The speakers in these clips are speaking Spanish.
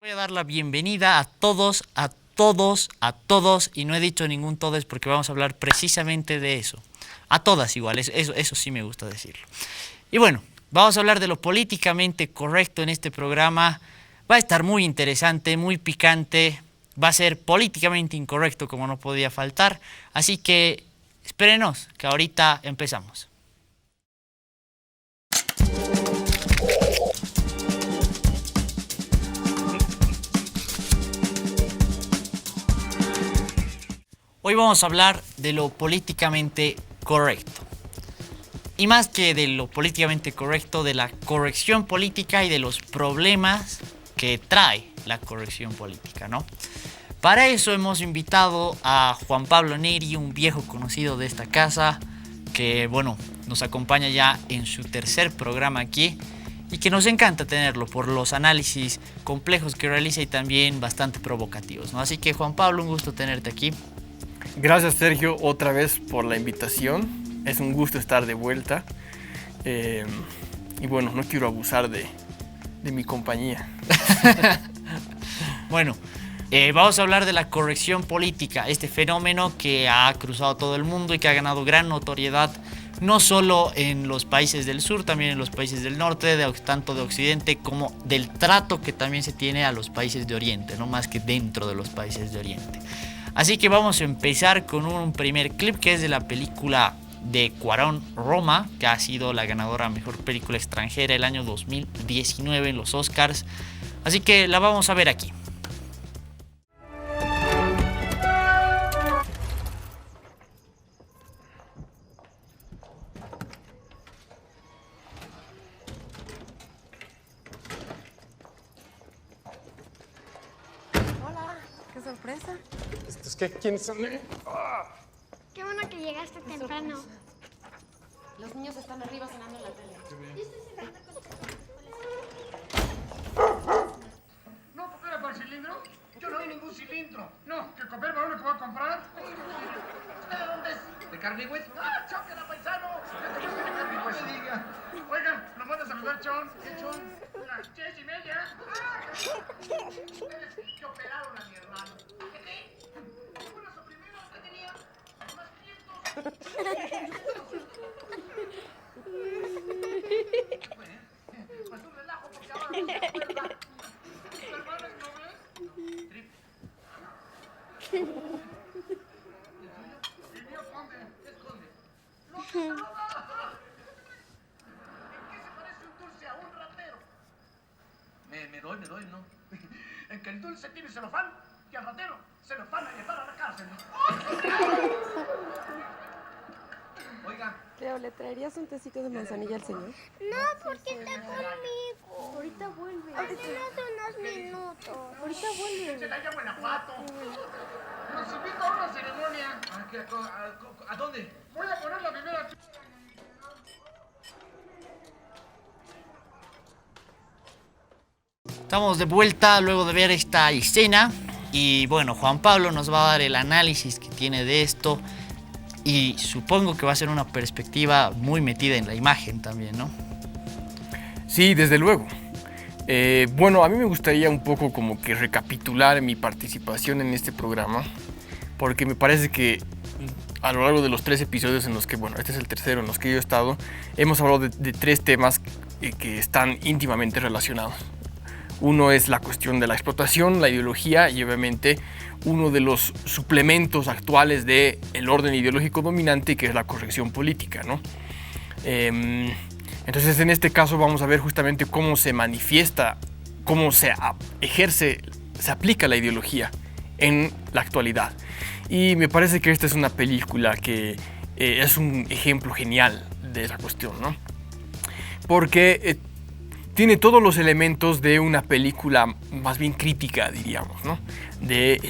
Voy a dar la bienvenida a todos, y no he dicho ningún todes porque vamos a hablar precisamente de eso. A todas igual, eso sí me gusta decirlo. Y bueno, vamos a hablar de lo políticamente correcto en este programa. Va a estar muy interesante, muy picante, va a ser políticamente incorrecto como no podía faltar. Así que espérenos, que ahorita empezamos. Hoy vamos a hablar de lo políticamente correcto. Y más que de lo políticamente correcto, de la corrección política y de los problemas que trae la corrección política, ¿no? Para eso hemos invitado a Juan Pablo Neri, un viejo conocido de esta casa, que, bueno, nos acompaña ya en su tercer programa aquí y que nos encanta tenerlo por los análisis complejos que realiza y también bastante provocativos, ¿no? Así que, Juan Pablo, un gusto tenerte aquí. Gracias, Sergio, otra vez por la invitación. Es un gusto estar de vuelta. Y bueno, no quiero abusar de mi compañía. Bueno, vamos a hablar de la corrección política, este fenómeno que ha cruzado todo el mundo y que ha ganado gran notoriedad, no solo en los países del sur, también en los países del norte, tanto de Occidente como del trato que también se tiene a los países de Oriente, no más que dentro de los países de Oriente. Así que vamos a empezar con un primer clip que es de la película de Cuarón, Roma, que ha sido la ganadora a Mejor Película Extranjera el año 2019 en los Oscars. Así que la vamos a ver aquí. Hola, qué sorpresa. ¿Estos qué? ¿Quiénes son? Qué bueno que llegaste temprano. Los niños están arriba cenando en la tele. No, ¿porque era para el cilindro? Yo no vi ningún cilindro. No, que comer lo que voy a comprar. ¿Usted de dónde es? ¿De Carligües? ¡Ah, chóquela, paisano! Yo te gusta de Carligües. No me diga. Oiga, ¿nos manda a saludar, Chon? ¿Qué Chon? Una 10:30. Que operaron a mi hermano. ¿Qué? Fue la suprimida que tenía. Más 500. Pues un relajo porque ahora no se acuerda. ¿Tu hermano es noble? Triple. ¿Y el mío conde? ¿Qué es conde? ¡No te saluda! ¿En qué se parece un dulce a un ratero? Me doy, ¿no? En que el dulce tiene celofán y al ratero se lo van a llevar a la cárcel. Oiga. Leo, ¿le traerías un tecito de manzanilla al señor? No, porque está conmigo. Ahorita vuelve. Apenas unos minutos. Ahorita vuelve. Se la llama Guanajuato. Nos invita a una ceremonia. ¿A dónde? Voy a poner la primera. Estamos de vuelta luego de ver esta escena y bueno, Juan Pablo nos va a dar el análisis que tiene de esto y supongo que va a ser una perspectiva muy metida en la imagen también, ¿no? Sí, desde luego. Bueno, a mí me gustaría un poco como que recapitular mi participación en este programa, porque me parece que a lo largo de los 3 episodios en los que, bueno, este es el tercero en los que yo he estado, hemos hablado de 3 temas que están íntimamente relacionados. Uno es la cuestión de la explotación, la ideología y obviamente uno de los suplementos actuales del orden ideológico dominante, que es la corrección política, ¿no? Entonces, en este caso vamos a ver justamente cómo se manifiesta, cómo se ejerce, se aplica la ideología en la actualidad. Y me parece que esta es una película que es un ejemplo genial de esa cuestión, ¿no? Porque tiene todos los elementos de una película más bien crítica, diríamos, ¿no? De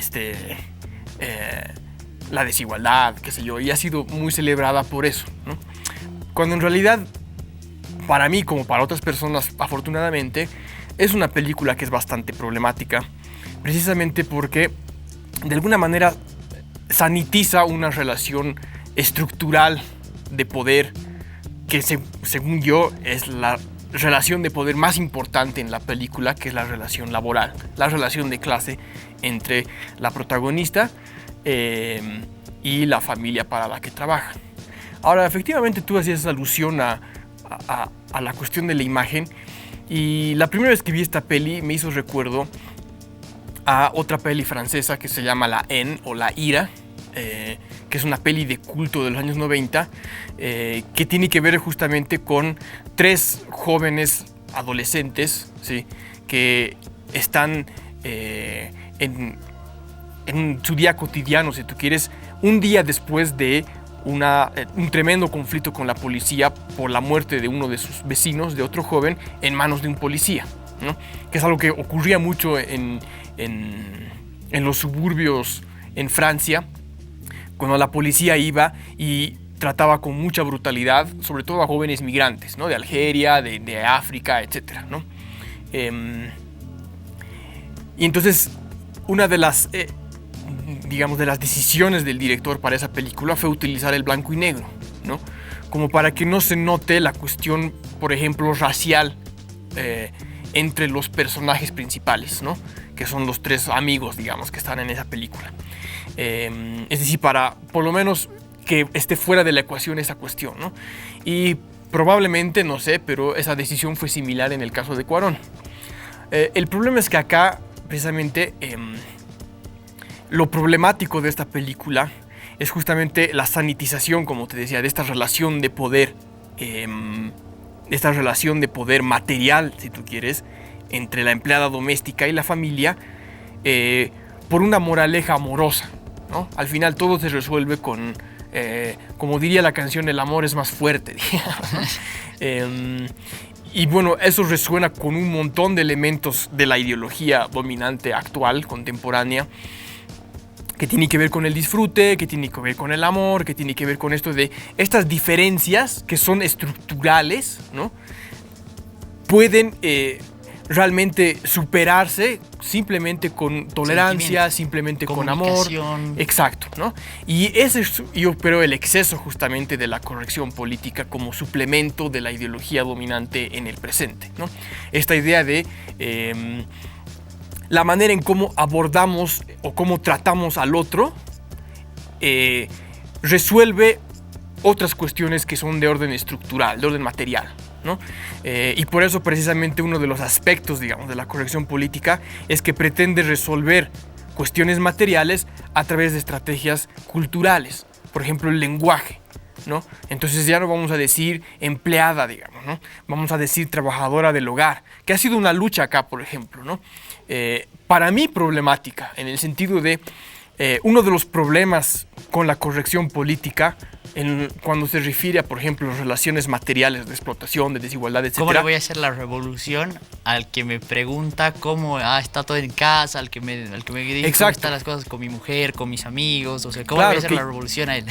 la desigualdad, qué sé yo, y ha sido muy celebrada por eso, ¿no? Cuando en realidad, para mí como para otras personas, afortunadamente, es una película que es bastante problemática, precisamente porque de alguna manera sanitiza una relación estructural de poder que según yo es la relación de poder más importante en la película, que es la relación laboral, la relación de clase entre la protagonista y la familia para la que trabaja. Ahora, efectivamente, tú hacías alusión a la cuestión de la imagen, y la primera vez que vi esta peli me hizo recuerdo a otra peli francesa que se llama La Haine o La Ira, que es una peli de culto de los años 90, que tiene que ver justamente con 3 jóvenes adolescentes, ¿sí?, que están en su día cotidiano, si tú quieres, un día después de un tremendo conflicto con la policía por la muerte de uno de sus vecinos, de otro joven, en manos de un policía, ¿no? Que es algo que ocurría mucho en los suburbios en Francia, cuando la policía iba y trataba con mucha brutalidad, sobre todo a jóvenes migrantes, ¿no?, de Algeria, de África, etc., ¿no? Y entonces, una de las digamos, de las decisiones del director para esa película fue utilizar el blanco y negro, ¿no? Como para que no se note la cuestión, por ejemplo, racial entre los personajes principales, ¿no?, que son los 3 amigos, digamos, que están en esa película. Es decir, para por lo menos que esté fuera de la ecuación esa cuestión, ¿no? Y probablemente, no sé, pero esa decisión fue similar en el caso de Cuarón. El problema es que acá, precisamente, lo problemático de esta película es justamente la sanitización, como te decía, de esta relación de poder, material, si tú quieres, entre la empleada doméstica y la familia, por una moraleja amorosa, ¿no? Al final todo se resuelve con, como diría la canción, el amor es más fuerte, digamos, ¿no? Y bueno, eso resuena con un montón de elementos de la ideología dominante actual, contemporánea, que tiene que ver con el disfrute, que tiene que ver con el amor, que tiene que ver con esto de estas diferencias que son estructurales, ¿no? Pueden realmente superarse simplemente con tolerancia, simplemente con amor. Exacto, ¿no? Y ese es, yo creo, el exceso justamente de la corrección política como suplemento de la ideología dominante en el presente, ¿no? Esta idea de la manera en cómo abordamos o cómo tratamos al otro resuelve otras cuestiones que son de orden estructural, de orden material, ¿no? Y por eso precisamente uno de los aspectos, digamos, de la corrección política es que pretende resolver cuestiones materiales a través de estrategias culturales. Por ejemplo, el lenguaje, ¿no? Entonces ya no vamos a decir empleada, digamos, ¿no? Vamos a decir trabajadora del hogar, que ha sido una lucha acá, por ejemplo, ¿no? Para mí problemática, en el sentido de uno de los problemas con la corrección política cuando se refiere a, por ejemplo, relaciones materiales de explotación, de desigualdad, etc. ¿Cómo le voy a hacer la revolución al que me pregunta cómo está todo en casa, al que me dice cómo están las cosas con mi mujer, con mis amigos? O sea, ¿cómo le voy a hacer la revolución a él?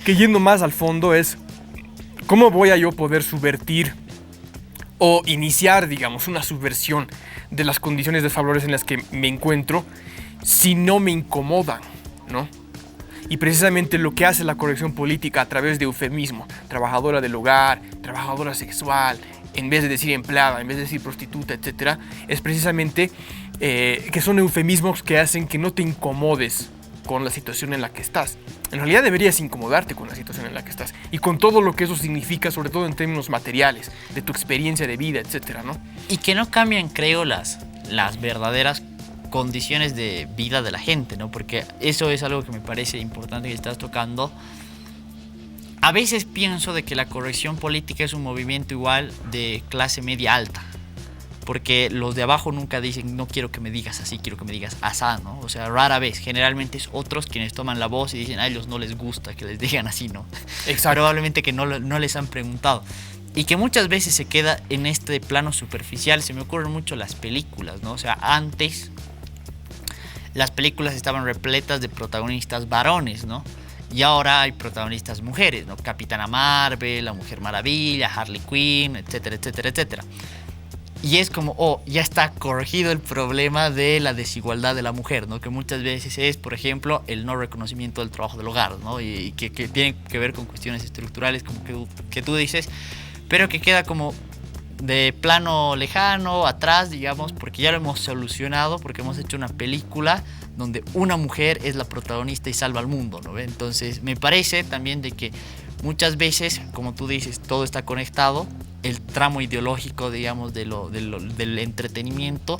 Que yendo más al fondo es, ¿cómo voy a yo poder subvertir o iniciar, digamos, una subversión de las condiciones desfavorables en las que me encuentro si no me incomodan, ¿no? Y precisamente lo que hace la corrección política a través de eufemismo, trabajadora del hogar, trabajadora sexual, en vez de decir empleada, en vez de decir prostituta, etc., es precisamente que son eufemismos que hacen que no te incomodes con la situación en la que estás. En realidad deberías incomodarte con la situación en la que estás y con todo lo que eso significa, sobre todo en términos materiales, de tu experiencia de vida, etcétera, ¿no? Y que no cambian, creo, las verdaderas condiciones de vida de la gente, ¿no? Porque eso es algo que me parece importante que estás tocando. A veces pienso de que la corrección política es un movimiento igual de clase media alta, porque los de abajo nunca dicen no quiero que me digas así, quiero que me digas asá, ¿no? O sea, rara vez, generalmente es otros quienes toman la voz y dicen a ellos no les gusta que les digan así, ¿no? Exacto. Probablemente que no les han preguntado. Y que muchas veces se queda en este plano superficial. Se me ocurren mucho las películas, ¿no? O sea, antes las películas estaban repletas de protagonistas varones, ¿no? Y ahora hay protagonistas mujeres, ¿no? Capitana Marvel, la Mujer Maravilla, Harley Quinn, etcétera, etcétera, etcétera. Y es como, ya está corregido el problema de la desigualdad de la mujer, ¿no? Que muchas veces es, por ejemplo, el no reconocimiento del trabajo del hogar, ¿no? Y que tiene que ver con cuestiones estructurales, como que tú dices, pero que queda como de plano lejano, atrás, digamos, porque ya lo hemos solucionado, porque hemos hecho una película donde una mujer es la protagonista y salva al mundo, ¿no? Entonces, me parece también de que muchas veces, como tú dices, todo está conectado, el tramo ideológico, digamos, del entretenimiento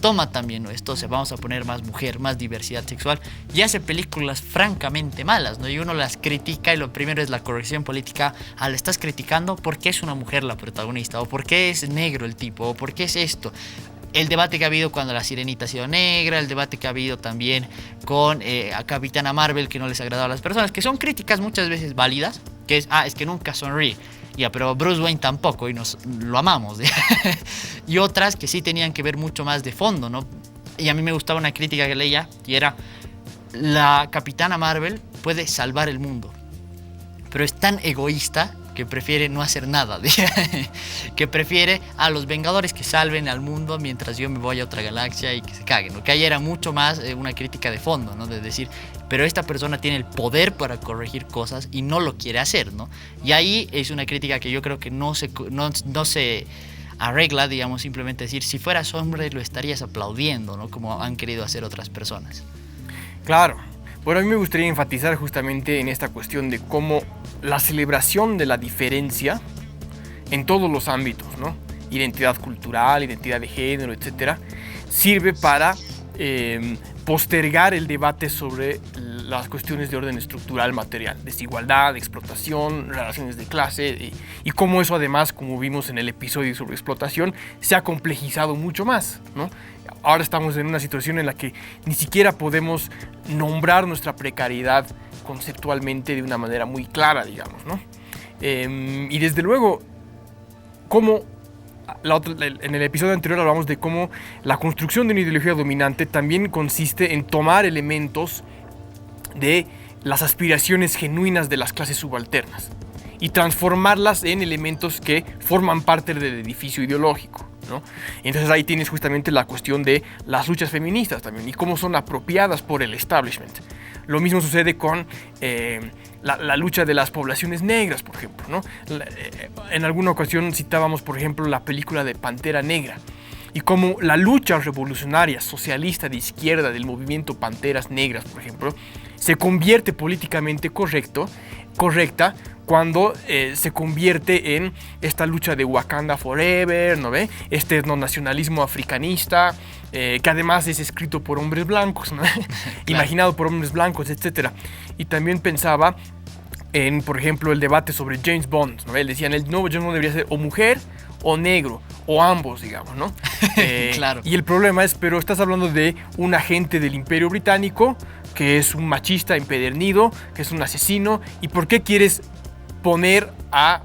toma también, ¿no? Esto, se vamos a poner más mujer, más diversidad sexual, y hace películas francamente malas, ¿no? Y uno las critica y lo primero es la corrección política. Le estás criticando porque es una mujer la protagonista, o porque es negro el tipo, o porque es esto. El debate que ha habido cuando la Sirenita ha sido negra, el debate que ha habido también con a Capitana Marvel, que no les agradaba a las personas, que son críticas muchas veces válidas, que es que nunca sonríe. Ya, pero Bruce Wayne tampoco, y lo amamos. Y otras que sí tenían que ver mucho más de fondo, ¿no? Y a mí me gustaba una crítica que leía, y era: la Capitana Marvel puede salvar el mundo, pero es tan egoísta que prefiere no hacer nada, que prefiere a los Vengadores que salven al mundo mientras yo me voy a otra galaxia y que se caguen, ¿no? Que ahí era mucho más una crítica de fondo, ¿no? De decir, pero esta persona tiene el poder para corregir cosas y no lo quiere hacer, ¿no? Y ahí es una crítica que yo creo que no se arregla, digamos, simplemente decir, si fueras hombre lo estarías aplaudiendo, ¿no? Como han querido hacer otras personas. Claro. Bueno, a mí me gustaría enfatizar justamente en esta cuestión de cómo la celebración de la diferencia en todos los ámbitos, ¿no? Identidad cultural, identidad de género, etcétera, sirve para postergar el debate sobre las cuestiones de orden estructural material, desigualdad, explotación, relaciones de clase, y cómo eso además, como vimos en el episodio sobre explotación, se ha complejizado mucho más, ¿no? Ahora estamos en una situación en la que ni siquiera podemos nombrar nuestra precariedad conceptualmente de una manera muy clara, digamos, ¿no? Y desde luego, como en el episodio anterior hablamos de cómo la construcción de una ideología dominante también consiste en tomar elementos de las aspiraciones genuinas de las clases subalternas y transformarlas en elementos que forman parte del edificio ideológico, ¿no? Entonces ahí tienes justamente la cuestión de las luchas feministas también y cómo son apropiadas por el establishment. Lo mismo sucede con la lucha de las poblaciones negras, por ejemplo, ¿no? En alguna ocasión citábamos, por ejemplo, la película de Pantera Negra y cómo la lucha revolucionaria socialista de izquierda del movimiento Panteras Negras, por ejemplo, se convierte políticamente correcta cuando se convierte en esta lucha de Wakanda Forever, ¿no ve? Este etnonacionalismo africanista, que además es escrito por hombres blancos, ¿no? Claro. Imaginado por hombres blancos, etc. Y también pensaba en, por ejemplo, el debate sobre James Bond, ¿no? Él decía, el nuevo James Bond debería ser o mujer o negro, o ambos, digamos, ¿no? Claro. Y el problema es, pero estás hablando de un agente del Imperio Británico que es un machista empedernido, que es un asesino, ¿y por qué quieres poner a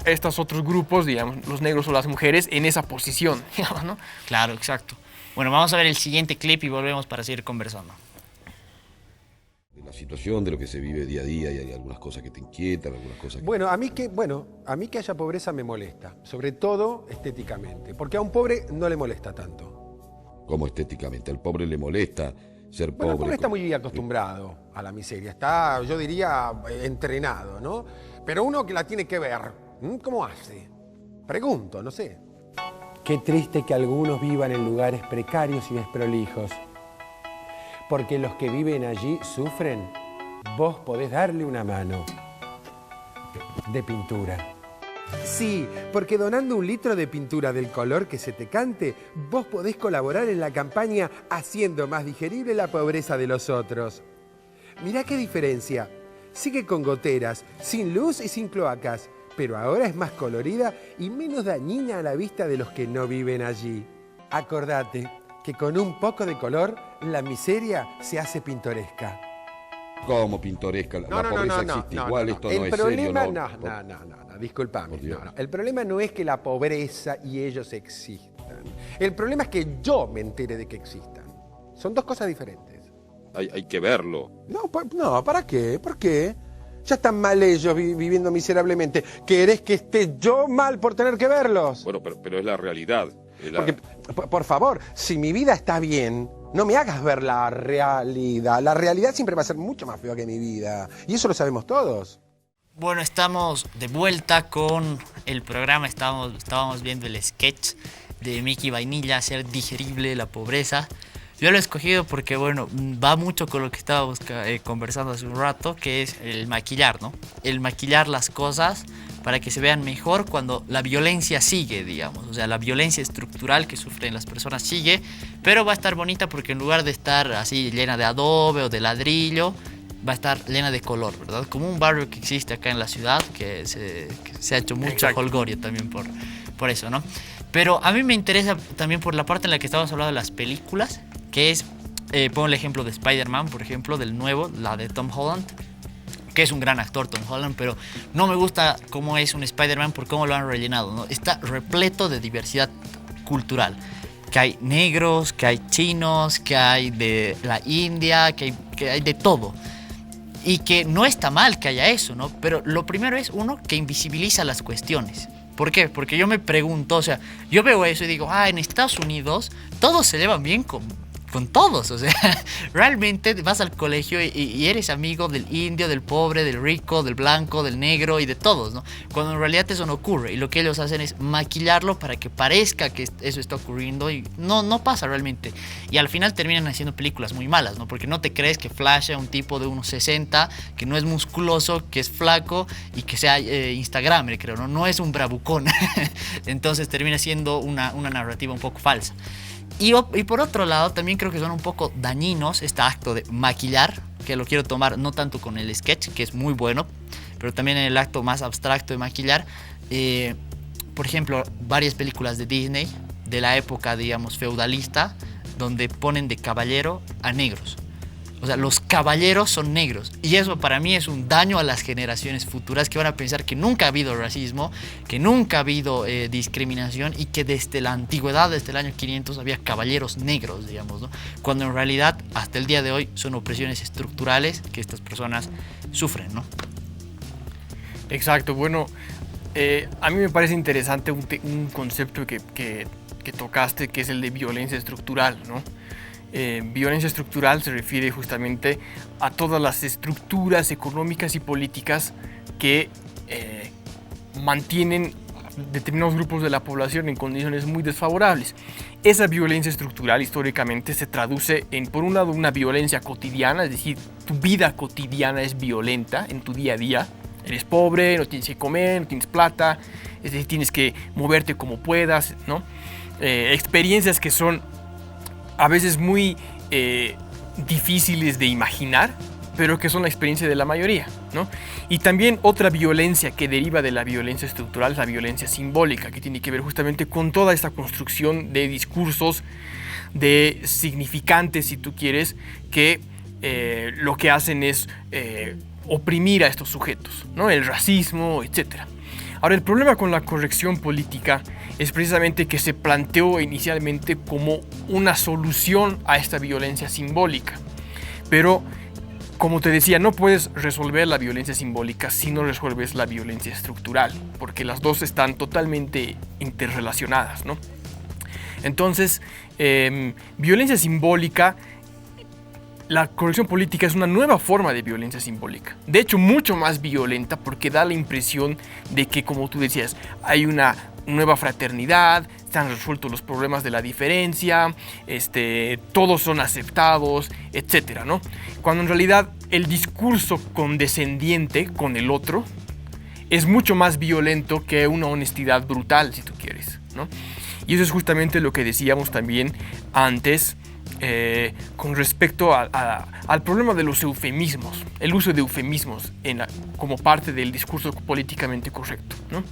estos otros grupos, digamos, los negros o las mujeres, en esa posición, digamos, ¿no? Claro, exacto. Bueno, vamos a ver el siguiente clip y volvemos para seguir conversando. De la situación, de lo que se vive día a día, y hay algunas cosas que te inquietan, algunas cosas que... Bueno, a mí que haya pobreza me molesta, sobre todo estéticamente, porque a un pobre no le molesta tanto. ¿Cómo estéticamente? Al pobre le molesta ser Bueno, el pobre. pobre está muy acostumbrado a la miseria, está, yo diría, entrenado, ¿no? Pero uno que la tiene que ver, ¿cómo hace? Pregunto, no sé. Qué triste que algunos vivan en lugares precarios y desprolijos. Porque los que viven allí sufren. Vos podés darle una mano de pintura. Sí, porque donando 1 litro de pintura del color que se te cante, vos podés colaborar en la campaña haciendo más digerible la pobreza de los otros. Mirá qué diferencia. Sigue con goteras, sin luz y sin cloacas, pero ahora es más colorida y menos dañina a la vista de los que no viven allí. Acordate que con un poco de color, la miseria se hace pintoresca. ¿Cómo pintoresca? La pobreza existe igual, esto no es serio. No, disculpame. No. El problema no es que la pobreza y ellos existan. El problema es que yo me entere de que existan. Son dos cosas diferentes. Hay que verlo. No, ¿para qué? ¿Por qué? Ya están mal ellos viviendo miserablemente. ¿Querés que esté yo mal por tener que verlos? Bueno, pero es la realidad. Porque, por favor, si mi vida está bien, no me hagas ver la realidad. La realidad siempre va a ser mucho más fea que mi vida. Y eso lo sabemos todos. Bueno, estamos de vuelta con el programa. Estábamos viendo el sketch de Mickey Vainilla, hacer digerible la pobreza. Yo lo he escogido porque, bueno, va mucho con lo que estábamos conversando hace un rato, que es el maquillar, ¿no? El maquillar las cosas para que se vean mejor cuando la violencia sigue, digamos. O sea, la violencia estructural que sufren las personas sigue, pero va a estar bonita porque en lugar de estar así llena de adobe o de ladrillo, va a estar llena de color, ¿verdad? Como un barrio que existe acá en la ciudad, que se ha hecho mucho holgorio también por eso, ¿no? Pero a mí me interesa también por la parte en la que estábamos hablando de las películas, que es, pongo el ejemplo de Spider-Man, por ejemplo, del nuevo, la de Tom Holland, que es un gran actor Tom Holland, pero no me gusta cómo es un Spider-Man por cómo lo han rellenado, ¿no? Está repleto de diversidad cultural. Que hay negros, que hay chinos, que hay de la India, que hay de todo. Y que no está mal que haya eso, ¿no? Pero lo primero es, uno, que invisibiliza las cuestiones. ¿Por qué? Porque yo me pregunto, o sea, yo veo eso y digo, en Estados Unidos todos se llevan bien con todos, o sea, realmente vas al colegio y eres amigo del indio, del pobre, del rico, del blanco, del negro y de todos, ¿no? Cuando en realidad eso no ocurre y lo que ellos hacen es maquillarlo para que parezca que eso está ocurriendo y no pasa realmente. Y al final terminan haciendo películas muy malas, ¿no? Porque no te crees que Flash es un tipo de 1,60, que no es musculoso, que es flaco y que sea instagramer, creo, ¿no? No es un bravucón. Entonces termina siendo una narrativa un poco falsa. Y por otro lado, también creo que son un poco dañinos este acto de maquillar, que lo quiero tomar no tanto con el sketch, que es muy bueno, pero también en el acto más abstracto de maquillar. Por ejemplo, varias películas de Disney, de la época, digamos, feudalista, donde ponen de caballero a negros. O sea, los caballeros son negros. Y eso para mí es un daño a las generaciones futuras que van a pensar que nunca ha habido racismo, que nunca ha habido discriminación y que desde la antigüedad, desde el año 500, había caballeros negros, digamos, ¿no? Cuando en realidad, hasta el día de hoy, son opresiones estructurales que estas personas sufren, ¿no? Exacto. Bueno, a mí me parece interesante un concepto que tocaste, que es el de violencia estructural, ¿no? Violencia estructural se refiere justamente a todas las estructuras económicas y políticas que mantienen determinados grupos de la población en condiciones muy desfavorables. Esa violencia estructural históricamente se traduce en, por un lado, una violencia cotidiana, es decir, tu vida cotidiana es violenta en tu día a día. Eres pobre, no tienes que comer, no tienes plata, es decir, tienes que moverte como puedas, ¿no? Experiencias que son a veces muy difíciles de imaginar, pero que son la experiencia de la mayoría, ¿no? Y también otra violencia que deriva de la violencia estructural es la violencia simbólica, que tiene que ver justamente con toda esta construcción de discursos, de significantes, si tú quieres, que lo que hacen es oprimir a estos sujetos, ¿no? El racismo, etc. Ahora, el problema con la corrección política es precisamente que se planteó inicialmente como una solución a esta violencia simbólica. Pero, como te decía, no puedes resolver la violencia simbólica si no resuelves la violencia estructural, porque las dos están totalmente interrelacionadas, ¿no? Entonces, violencia simbólica, la corrección política es una nueva forma de violencia simbólica. De hecho, mucho más violenta porque da la impresión de que, como tú decías, hay una nueva fraternidad, se han resuelto los problemas de la diferencia, todos son aceptados, etcétera, ¿no? Cuando en realidad el discurso condescendiente con el otro es mucho más violento que una honestidad brutal, si tú quieres, ¿no? Y eso es justamente lo que decíamos también antes con respecto al problema de los eufemismos, el uso de eufemismos como parte del discurso políticamente correcto, ¿no?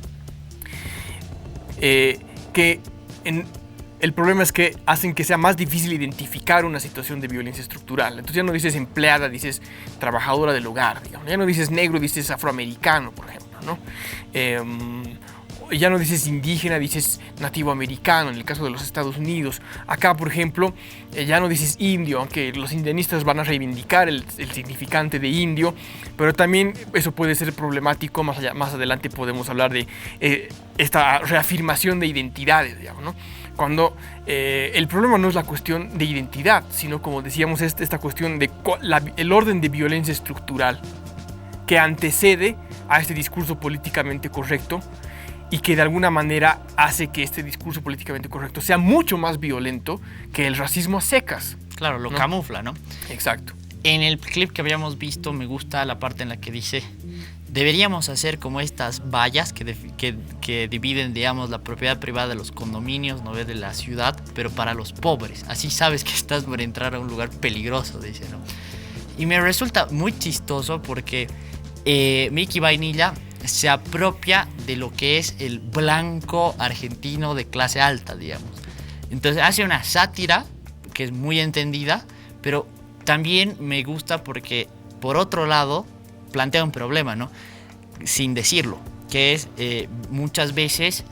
El problema es que hacen que sea más difícil identificar una situación de violencia estructural. Entonces ya no dices empleada, dices trabajadora del hogar, digamos. Ya no dices negro, dices afroamericano, por ejemplo, ¿no? Ya no dices indígena, dices nativo americano, en el caso de los Estados Unidos. Acá, por ejemplo, ya no dices indio, aunque los indianistas van a reivindicar el significante de indio, pero también eso puede ser problemático. Más adelante podemos hablar de esta reafirmación de identidades, digamos, ¿no? Cuando el problema no es la cuestión de identidad, sino, como decíamos, esta cuestión de el orden de violencia estructural que antecede a este discurso políticamente correcto y que de alguna manera hace que este discurso políticamente correcto sea mucho más violento que el racismo a secas. Claro, lo ¿no? camufla, ¿no? Exacto. En el clip que habíamos visto me gusta la parte en la que dice: deberíamos hacer como estas vallas que dividen, digamos, la propiedad privada de los condominios, no de la ciudad, pero para los pobres. Así sabes que estás por entrar a un lugar peligroso, dice, ¿no? Y me resulta muy chistoso porque Mickey Vainilla se apropia de lo que es el blanco argentino de clase alta, digamos. Entonces hace una sátira que es muy entendida, pero también me gusta porque, por otro lado, plantea un problema, ¿no? Sin decirlo, que es muchas veces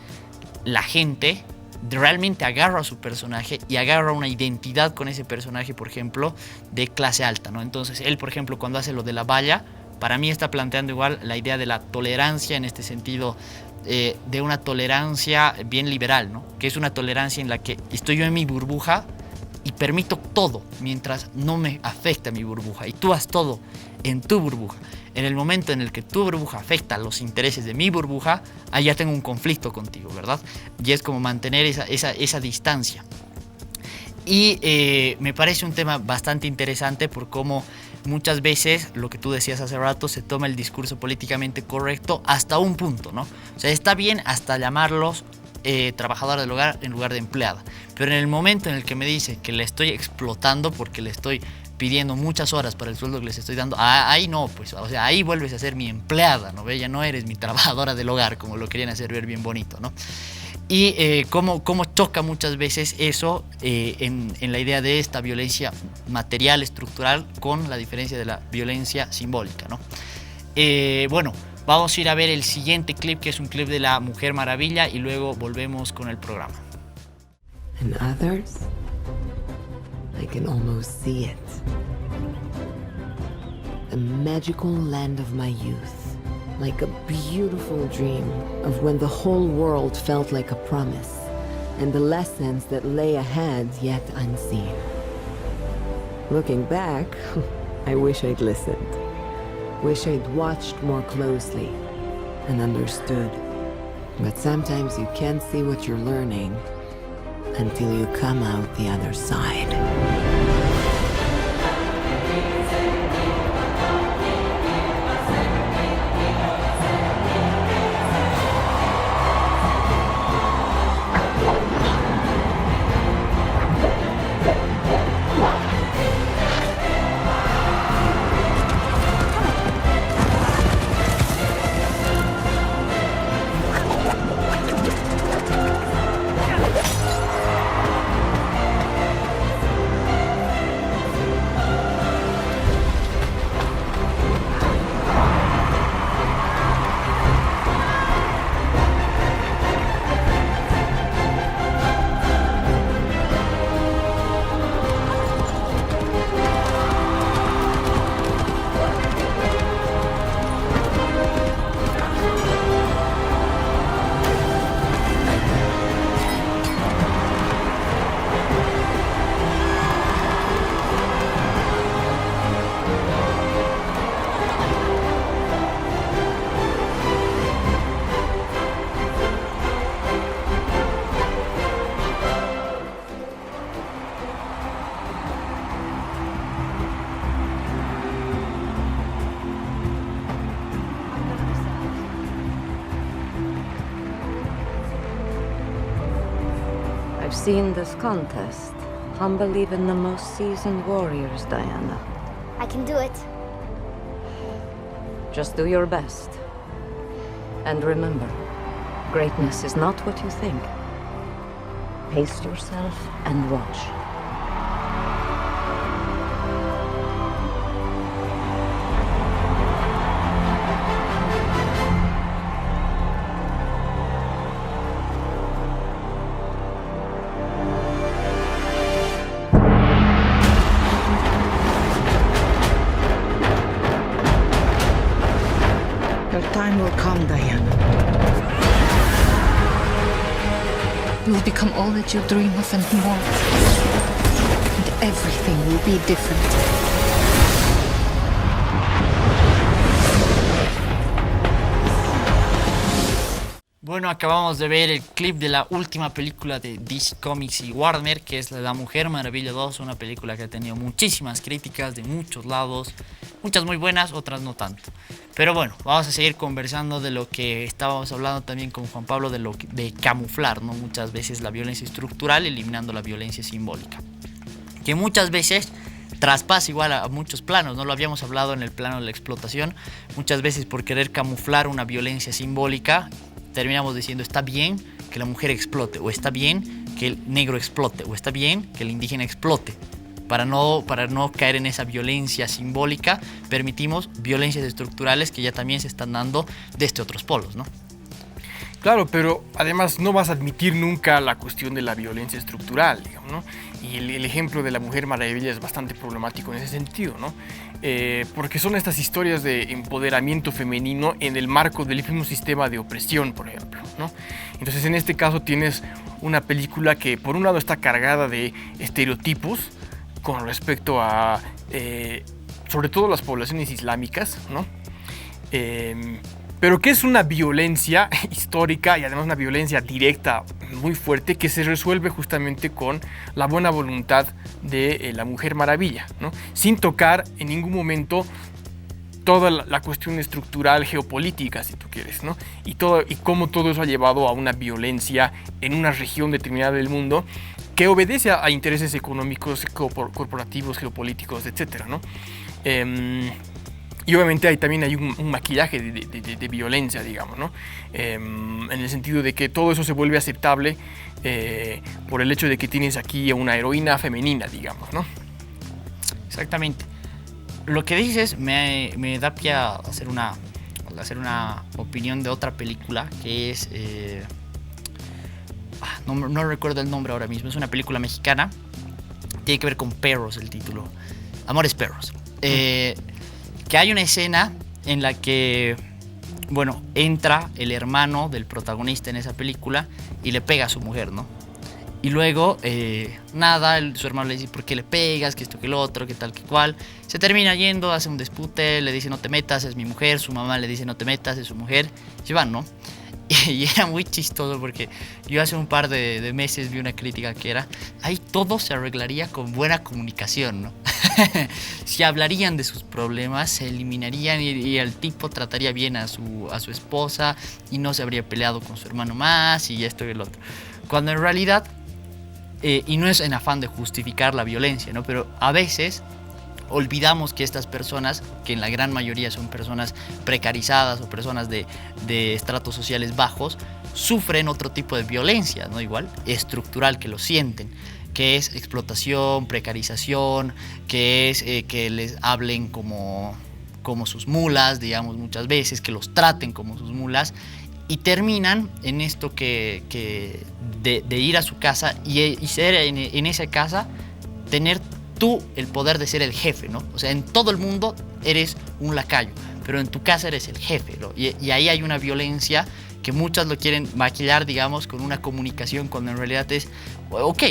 la gente realmente agarra a su personaje y agarra una identidad con ese personaje, por ejemplo, de clase alta, ¿no? Entonces él, por ejemplo, cuando hace lo de la valla, para mí está planteando igual la idea de la tolerancia en este sentido, de una tolerancia bien liberal, ¿no? Que es una tolerancia en la que estoy yo en mi burbuja y permito todo mientras no me afecta mi burbuja, y tú haz todo en tu burbuja. En el momento en el que tu burbuja afecta los intereses de mi burbuja, ahí ya tengo un conflicto contigo, ¿verdad? Y es como mantener esa distancia. Y me parece un tema bastante interesante por cómo muchas veces, lo que tú decías hace rato, se toma el discurso políticamente correcto hasta un punto, ¿no? O sea, está bien hasta llamarlos trabajadora del hogar en lugar de empleada. Pero en el momento en el que me dice que le estoy explotando porque le estoy pidiendo muchas horas para el sueldo que les estoy dando, ahí no, pues, o sea, ahí vuelves a ser mi empleada, ¿no? Ya no eres mi trabajadora del hogar, como lo querían hacer ver bien bonito, ¿no? Y cómo choca muchas veces eso en la idea de esta violencia material, estructural, con la diferencia de la violencia simbólica, ¿no? Bueno, vamos a ir a ver el siguiente clip, que es un clip de la Mujer Maravilla, y luego volvemos con el programa. And others, I can almost see it. The magical land of my youth, like a beautiful dream of when the whole world felt like a promise, and the lessons that lay ahead yet unseen. Looking back, I wish I'd listened. Wish I'd watched more closely and understood. But sometimes you can't see what you're learning until you come out the other side. I've seen this contest humble even the most seasoned warriors, Diana. I can do it. Just do your best. And remember, greatness is not what you think. Pace yourself and watch. Your time will come, Diana. You will become all that you dream of and more. And everything will be different. Bueno, acabamos de ver el clip de la última película de DC Comics y Warner, que es La Mujer Maravilla 2, una película que ha tenido muchísimas críticas de muchos lados, muchas muy buenas, otras no tanto. Pero bueno, vamos a seguir conversando de lo que estábamos hablando también con Juan Pablo, de camuflar, ¿no? Muchas veces la violencia estructural eliminando la violencia simbólica, que muchas veces traspasa igual a muchos planos, no lo habíamos hablado en el plano de la explotación. Muchas veces por querer camuflar una violencia simbólica terminamos diciendo está bien que la mujer explote, o está bien que el negro explote, o está bien que el indígena explote. Para no caer en esa violencia simbólica, permitimos violencias estructurales que ya también se están dando desde otros polos, ¿no? Claro, pero además no vas a admitir nunca la cuestión de la violencia estructural, digamos, ¿no? Y el ejemplo de la Mujer Maravilla es bastante problemático en ese sentido, ¿no? Porque son estas historias de empoderamiento femenino en el marco del mismo sistema de opresión, por ejemplo, ¿no? Entonces, en este caso tienes una película que, por un lado, está cargada de estereotipos con respecto a, sobre todo, las poblaciones islámicas, ¿no? Pero que es una violencia histórica y además una violencia directa muy fuerte que se resuelve justamente con la buena voluntad de la Mujer Maravilla, ¿no? Sin tocar en ningún momento toda la cuestión estructural geopolítica, si tú quieres, ¿no? Y cómo todo eso ha llevado a una violencia en una región determinada del mundo que obedece a intereses económicos, corporativos, geopolíticos, etcétera, ¿no? Y obviamente también hay un maquillaje de violencia, digamos, ¿no? En el sentido de que todo eso se vuelve aceptable por el hecho de que tienes aquí a una heroína femenina, digamos, ¿no? Exactamente. Lo que dices me da pie a hacer una opinión de otra película que es... no recuerdo el nombre ahora mismo. Es una película mexicana. Tiene que ver con perros el título. Amores Perros. Que hay una escena en la que, bueno, entra el hermano del protagonista en esa película y le pega a su mujer, ¿no? Y luego, su hermano le dice, ¿por qué le pegas? Que esto, que lo otro, que tal, que cual. Se termina yendo, hace un dispute, le dice, no te metas, es mi mujer. Su mamá le dice, no te metas, es su mujer. Se van, ¿no? Y era muy chistoso porque yo hace un par de meses vi una crítica que era, ahí todo se arreglaría con buena comunicación, ¿no? Si hablarían de sus problemas, se eliminarían y el tipo trataría bien a su esposa y no se habría peleado con su hermano más y esto y el otro. Cuando en realidad, y no es en afán de justificar la violencia, ¿no? Pero a veces olvidamos que estas personas, que en la gran mayoría son personas precarizadas o personas de estratos sociales bajos, sufren otro tipo de violencia, ¿no? Igual, estructural, que lo sienten, que es explotación, precarización, que es que les hablen como sus mulas, digamos, muchas veces, que los traten como sus mulas, y terminan en esto de ir a su casa y ser en esa casa, tener tú el poder de ser el jefe, ¿no? O sea, en todo el mundo eres un lacayo, pero en tu casa eres el jefe, ¿no? Y ahí hay una violencia que muchas lo quieren maquillar, digamos, con una comunicación, cuando en realidad es, ok,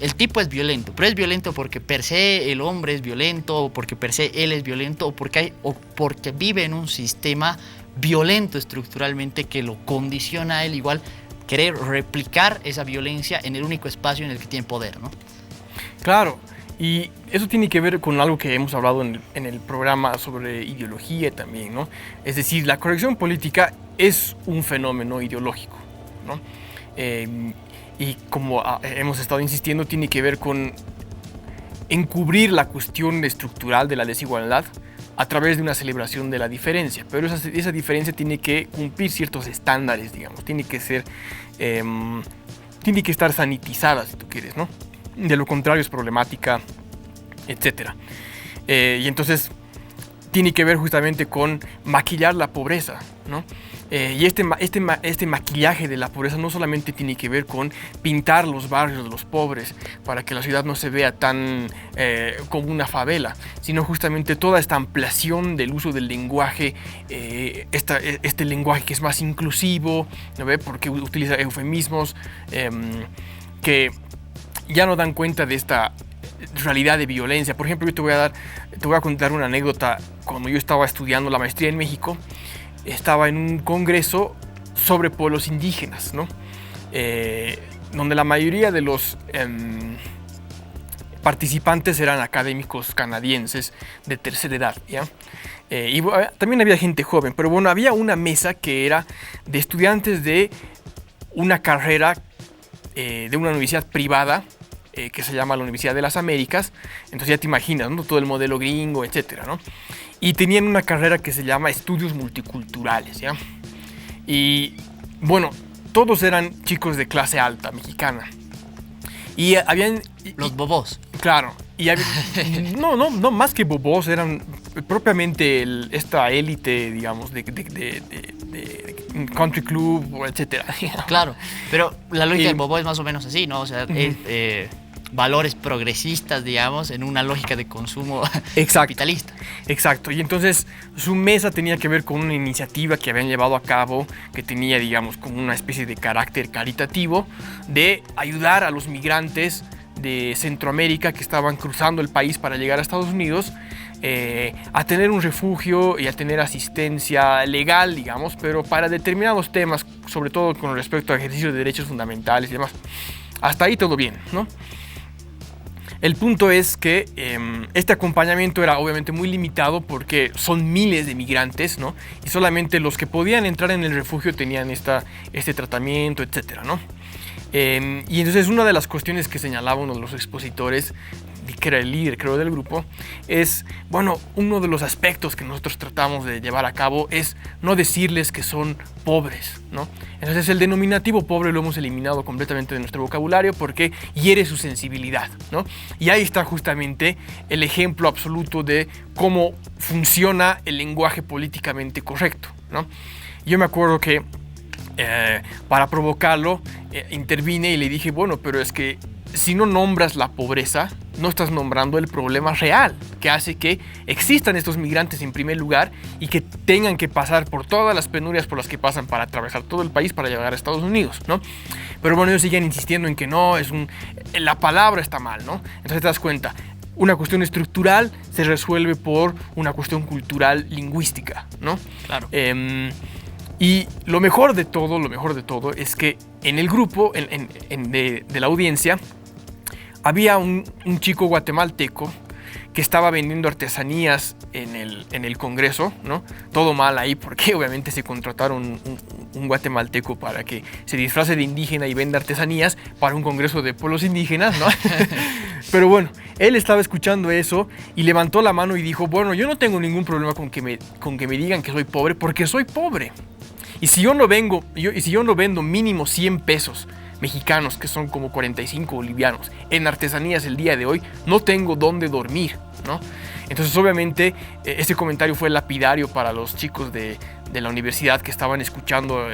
el tipo es violento, pero es violento porque per se el hombre es violento, o porque per se él es violento, o porque vive en un sistema violento estructuralmente que lo condiciona a él igual querer replicar esa violencia en el único espacio en el que tiene poder, ¿no? Claro. Y eso tiene que ver con algo que hemos hablado en el programa sobre ideología también, ¿no? Es decir, la corrección política es un fenómeno ideológico, ¿no? Y como hemos estado insistiendo, tiene que ver con encubrir la cuestión estructural de la desigualdad a través de una celebración de la diferencia. Pero esa diferencia tiene que cumplir ciertos estándares, digamos. Tiene que estar sanitizada, si tú quieres, ¿no? De lo contrario es problemática, etc. Y entonces tiene que ver justamente con maquillar la pobreza, ¿no? Y este maquillaje de la pobreza no solamente tiene que ver con pintar los barrios de los pobres para que la ciudad no se vea tan como una favela, sino justamente toda esta ampliación del uso del lenguaje, este lenguaje que es más inclusivo, ¿no ve? Porque utiliza eufemismos que ya no dan cuenta de esta realidad de violencia. Por ejemplo, yo te voy a contar una anécdota. Cuando yo estaba estudiando la maestría en México, estaba en un congreso sobre pueblos indígenas, ¿no? Donde la mayoría de los participantes eran académicos canadienses de tercera edad, ¿ya? También había gente joven, pero bueno, había una mesa que era de estudiantes de una carrera de una universidad privada que se llama la Universidad de las Américas. Entonces ya te imaginas, ¿no? Todo el modelo gringo, etcétera, ¿no? Y tenían una carrera que se llama Estudios Multiculturales, ¿ya? Y bueno, todos eran chicos de clase alta mexicana. Y habían... Los bobos. Claro. Y no, más que bobos, eran propiamente esta élite, digamos, de country club, etcétera. Claro, pero la lógica del bobo es más o menos así, ¿no? O sea, valores progresistas, digamos, en una lógica de consumo capitalista. Exacto, y entonces su mesa tenía que ver con una iniciativa que habían llevado a cabo, que tenía, digamos, como una especie de carácter caritativo, de ayudar a los migrantes de Centroamérica que estaban cruzando el país para llegar a Estados Unidos, a tener un refugio y a tener asistencia legal, digamos, pero para determinados temas, sobre todo con respecto a ejercicio de derechos fundamentales y demás. Hasta ahí todo bien, ¿no? El punto es que este acompañamiento era obviamente muy limitado porque son miles de migrantes, ¿no? Y solamente los que podían entrar en el refugio tenían este tratamiento, etcétera, ¿no? Y entonces una de las cuestiones que señalaba uno de los expositores, que era el líder, creo, del grupo, es, bueno, uno de los aspectos que nosotros tratamos de llevar a cabo es no decirles que son pobres, ¿no? Entonces el denominativo pobre lo hemos eliminado completamente de nuestro vocabulario porque hiere su sensibilidad, ¿no? Y ahí está justamente el ejemplo absoluto de cómo funciona el lenguaje políticamente correcto, ¿no? Yo me acuerdo que para provocarlo intervine y le dije, bueno, pero es que si no nombras la pobreza, no estás nombrando el problema real que hace que existan estos migrantes en primer lugar y que tengan que pasar por todas las penurias por las que pasan para atravesar todo el país para llegar a Estados Unidos, ¿no? Pero bueno, ellos siguen insistiendo en que no, la palabra está mal, ¿no? Entonces te das cuenta, una cuestión estructural se resuelve por una cuestión cultural lingüística, ¿no? Claro. Y lo mejor de todo es que en el grupo de la audiencia había un chico guatemalteco que estaba vendiendo artesanías en el Congreso, ¿no? Todo mal ahí porque obviamente se contrataron un guatemalteco para que se disfrace de indígena y venda artesanías para un Congreso de pueblos indígenas, ¿no? Pero bueno, él estaba escuchando eso y levantó la mano y dijo, bueno, yo no tengo ningún problema con que me digan que soy pobre porque soy pobre. Y si yo no vendo mínimo 100 pesos mexicanos, que son como 45 bolivianos, en artesanías el día de hoy, no tengo dónde dormir, ¿no? Entonces, obviamente, ese comentario fue lapidario para los chicos de la universidad que estaban escuchando,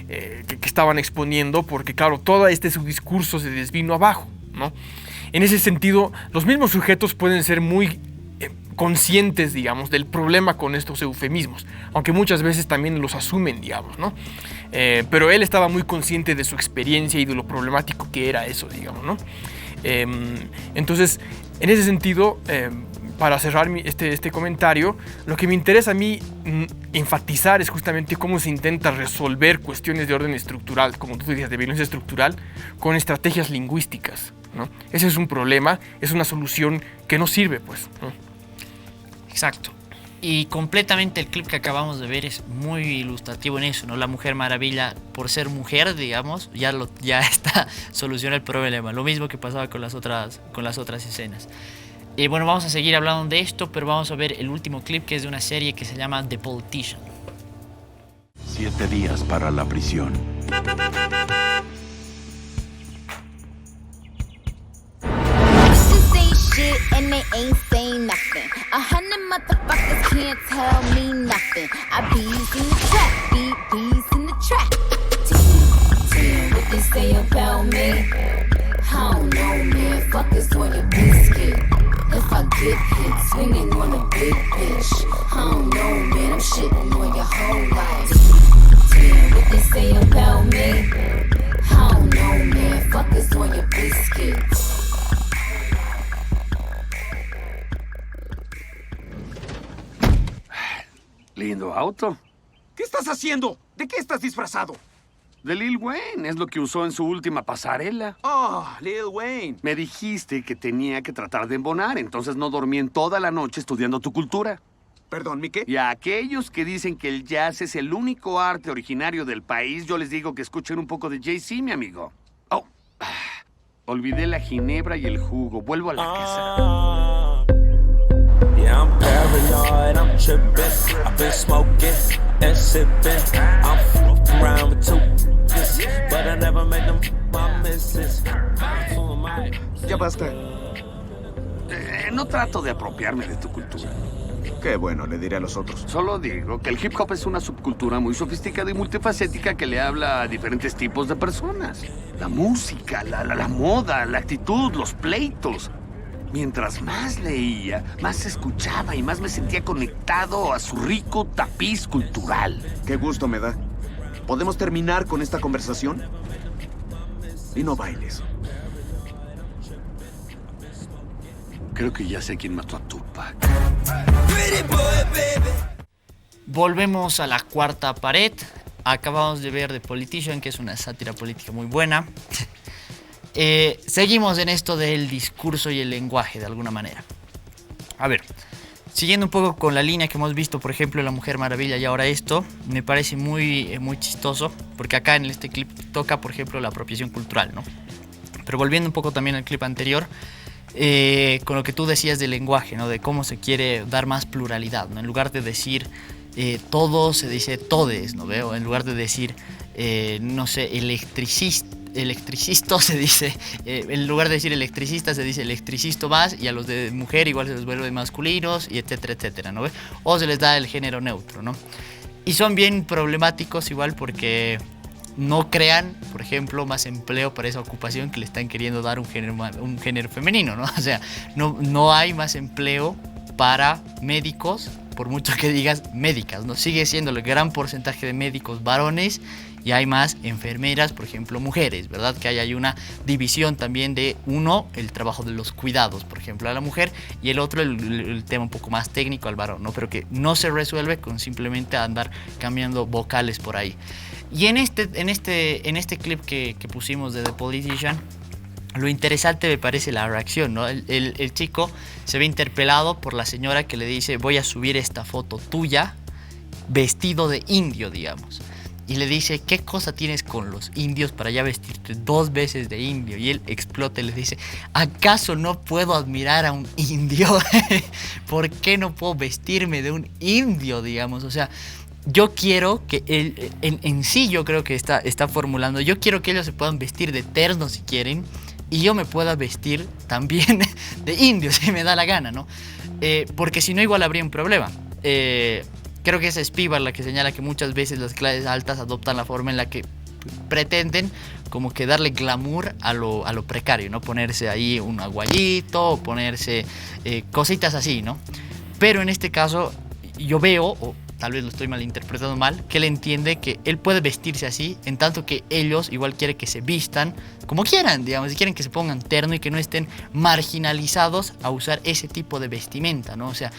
que estaban exponiendo, porque, claro, todo su discurso se desvino abajo, ¿no? En ese sentido, los mismos sujetos pueden ser muy conscientes, digamos, del problema con estos eufemismos, aunque muchas veces también los asumen, digamos, ¿no? Pero él estaba muy consciente de su experiencia y de lo problemático que era eso, digamos, ¿no? Entonces, en ese sentido, para cerrar este comentario, lo que me interesa a mí enfatizar es justamente cómo se intenta resolver cuestiones de orden estructural, como tú decías, de violencia estructural, con estrategias lingüísticas, ¿no? Ese es un problema, es una solución que no sirve, pues, ¿no? Exacto. Y completamente el clip que acabamos de ver es muy ilustrativo en eso, ¿no? La Mujer Maravilla, por ser mujer, digamos, ya está soluciona el problema. Lo mismo que pasaba con las otras escenas. Y bueno, vamos a seguir hablando de esto, pero vamos a ver el último clip, que es de una serie que se llama The Politician. 7 días para la prisión. And they ain't saying nothing. 100 motherfuckers can't tell me nothing. I bees in the trap, bees in the trap. Damn, what they say about me? I don't know, man. Fuckers on your biscuit. If I get hit, swinging on a big bitch. I don't know, man. I'm shitting on your whole life. Damn, what they say about me? I don't know, man. Fuckers on your biscuit. Lindo auto. ¿Qué estás haciendo? ¿De qué estás disfrazado? De Lil Wayne, es lo que usó en su última pasarela. Ah, Lil Wayne. Me dijiste que tenía que tratar de embonar, entonces no dormí en toda la noche estudiando tu cultura. Perdón, ¿mi qué? Y a aquellos que dicen que el jazz es el único arte originario del país, yo les digo que escuchen un poco de Jay-Z, mi amigo. Oh, olvidé la ginebra y el jugo. Vuelvo a la casa. Yeah, I'm paranoid, I'm tripping. I've been smoking and sipping. I'm f***ing around with two bitches, but I never made them my missus. Ya basta. No trato de apropiarme de tu cultura. Qué bueno, le diré a los otros. Solo digo que el hip hop es una subcultura muy sofisticada y multifacética que le habla a diferentes tipos de personas. La música, la moda, la actitud, los pleitos. Mientras más leía, más escuchaba y más me sentía conectado a su rico tapiz cultural. Qué gusto me da. ¿Podemos terminar con esta conversación? Y no bailes. Creo que ya sé quién mató a Tupac. Volvemos a la cuarta pared. Acabamos de ver The Politician, que es una sátira política muy buena. Seguimos en esto del discurso y el lenguaje, de alguna manera. A ver, siguiendo un poco con la línea que hemos visto, por ejemplo, La Mujer Maravilla y ahora esto, me parece muy chistoso, porque acá en este clip toca, por ejemplo, la apropiación cultural, ¿no? Pero volviendo un poco también al clip anterior, con lo que tú decías del lenguaje, ¿no? De cómo se quiere dar más pluralidad, ¿no? En lugar de decir todo, se dice todes, ¿no veo? En lugar de decir, no sé, electricista se dice, en lugar de decir electricista se dice electricisto más, y a los de mujer igual se los vuelve masculinos, y etcétera, etcétera, ¿no ves? O se les da el género neutro, ¿no? Y son bien problemáticos igual porque no crean, por ejemplo, más empleo para esa ocupación que le están queriendo dar un género femenino, ¿no? O sea, no hay más empleo para médicos, por mucho que digas médicas, ¿no? Sigue siendo el gran porcentaje de médicos varones y hay más enfermeras, por ejemplo, mujeres, ¿verdad? Que hay una división también de uno, el trabajo de los cuidados, por ejemplo, a la mujer, y el otro, el tema un poco más técnico al varón, ¿no? Pero que no se resuelve con simplemente andar cambiando vocales por ahí. Y en este clip que pusimos de The Politician, lo interesante me parece la reacción, ¿no? El chico se ve interpelado por la señora que le dice: voy a subir esta foto tuya vestido de indio, digamos. Y le dice: ¿qué cosa tienes con los indios para ya vestirte 2 veces de indio? Y él explota y le dice: ¿acaso no puedo admirar a un indio? ¿Por qué no puedo vestirme de un indio, digamos? O sea, yo quiero que en sí yo creo que está formulando, yo quiero que ellos se puedan vestir de terno si quieren, y yo me pueda vestir también de indio si me da la gana, ¿no? Porque si no, igual habría un problema. Creo que es Spivak la que señala que muchas veces las clases altas adoptan la forma en la que pretenden como que darle glamour a lo precario, ¿no? Ponerse ahí un aguayito, o ponerse cositas así, ¿no? Pero en este caso yo veo, o tal vez lo estoy malinterpretando mal, que él entiende que él puede vestirse así, en tanto que ellos igual quieren que se vistan como quieran, digamos, y quieren que se pongan terno y que no estén marginalizados a usar ese tipo de vestimenta, ¿no? O sea,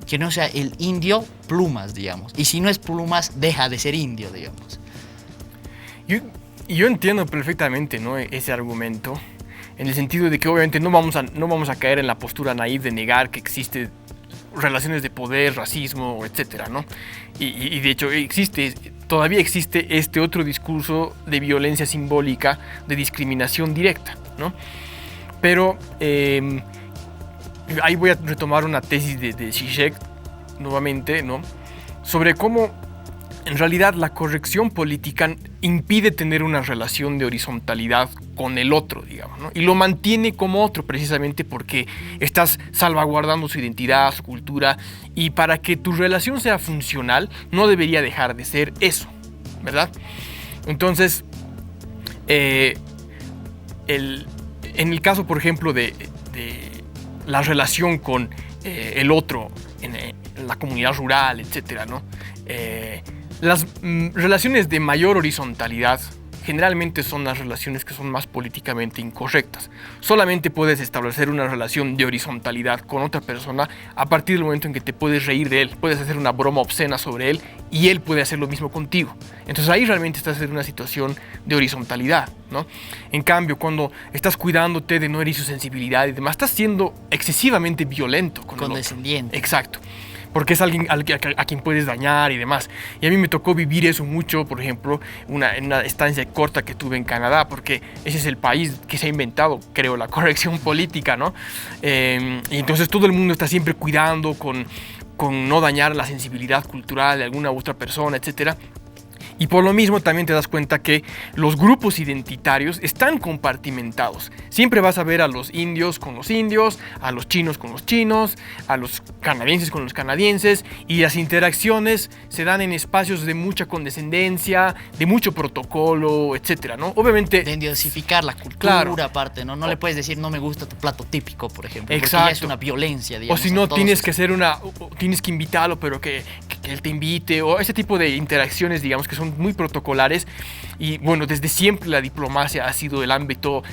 que no sea el indio plumas, digamos. Y si no es plumas, deja de ser indio, digamos. Yo entiendo perfectamente, ¿no?, ese argumento, en el sentido de que obviamente no vamos a caer en la postura naif de negar que existe relaciones de poder, racismo, etcétera, ¿no? Y de hecho todavía existe este otro discurso de violencia simbólica, de discriminación directa, ¿no? Pero ahí voy a retomar una tesis de Zizek nuevamente, ¿no?, sobre cómo en realidad la corrección política impide tener una relación de horizontalidad con el otro, digamos, ¿no? Y lo mantiene como otro precisamente porque estás salvaguardando su identidad, su cultura, y para que tu relación sea funcional no debería dejar de ser eso, ¿verdad? Entonces, en el caso, por ejemplo, de la relación con el otro en la comunidad rural, etcétera, ¿no? Las relaciones de mayor horizontalidad generalmente son las relaciones que son más políticamente incorrectas. Solamente puedes establecer una relación de horizontalidad con otra persona a partir del momento en que te puedes reír de él, puedes hacer una broma obscena sobre él y él puede hacer lo mismo contigo. Entonces ahí realmente estás en una situación de horizontalidad, ¿no? En cambio, cuando estás cuidándote de no herir su sensibilidad y demás, estás siendo excesivamente violento con el otro. Condescendiente. Exacto. Porque es alguien a quien puedes dañar y demás. Y a mí me tocó vivir eso mucho, por ejemplo, en una estancia corta que tuve en Canadá, porque ese es el país que se ha inventado, creo, la corrección política, ¿no? Y entonces todo el mundo está siempre cuidando con no dañar la sensibilidad cultural de alguna u otra persona, etcétera. Y por lo mismo también te das cuenta que los grupos identitarios están compartimentados. Siempre vas a ver a los indios con los indios, a los chinos con los chinos, a los canadienses con los canadienses, y las interacciones se dan en espacios de mucha condescendencia, de mucho protocolo, etcétera, ¿no? Obviamente... De endiosificar la cultura, claro, aparte, ¿no? No le puedes decir no me gusta tu plato típico, por ejemplo. Exacto. Porque ya es una violencia, digamos. O si no, tienes que invitarlo, pero que él te invite, o ese tipo de interacciones, digamos, que son muy protocolares. Y bueno, desde siempre la diplomacia ha sido el ámbito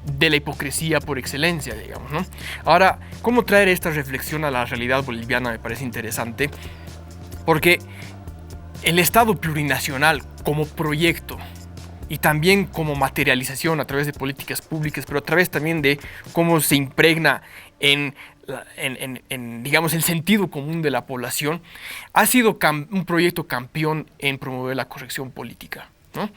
de la hipocresía por excelencia, digamos, ¿no? Ahora, ¿cómo traer esta reflexión a la realidad boliviana? Me parece interesante, porque el Estado plurinacional como proyecto y también como materialización a través de políticas públicas, pero a través también de cómo se impregna en digamos, el sentido común de la población, ha sido un proyecto campeón en promover la corrección política, ¿no?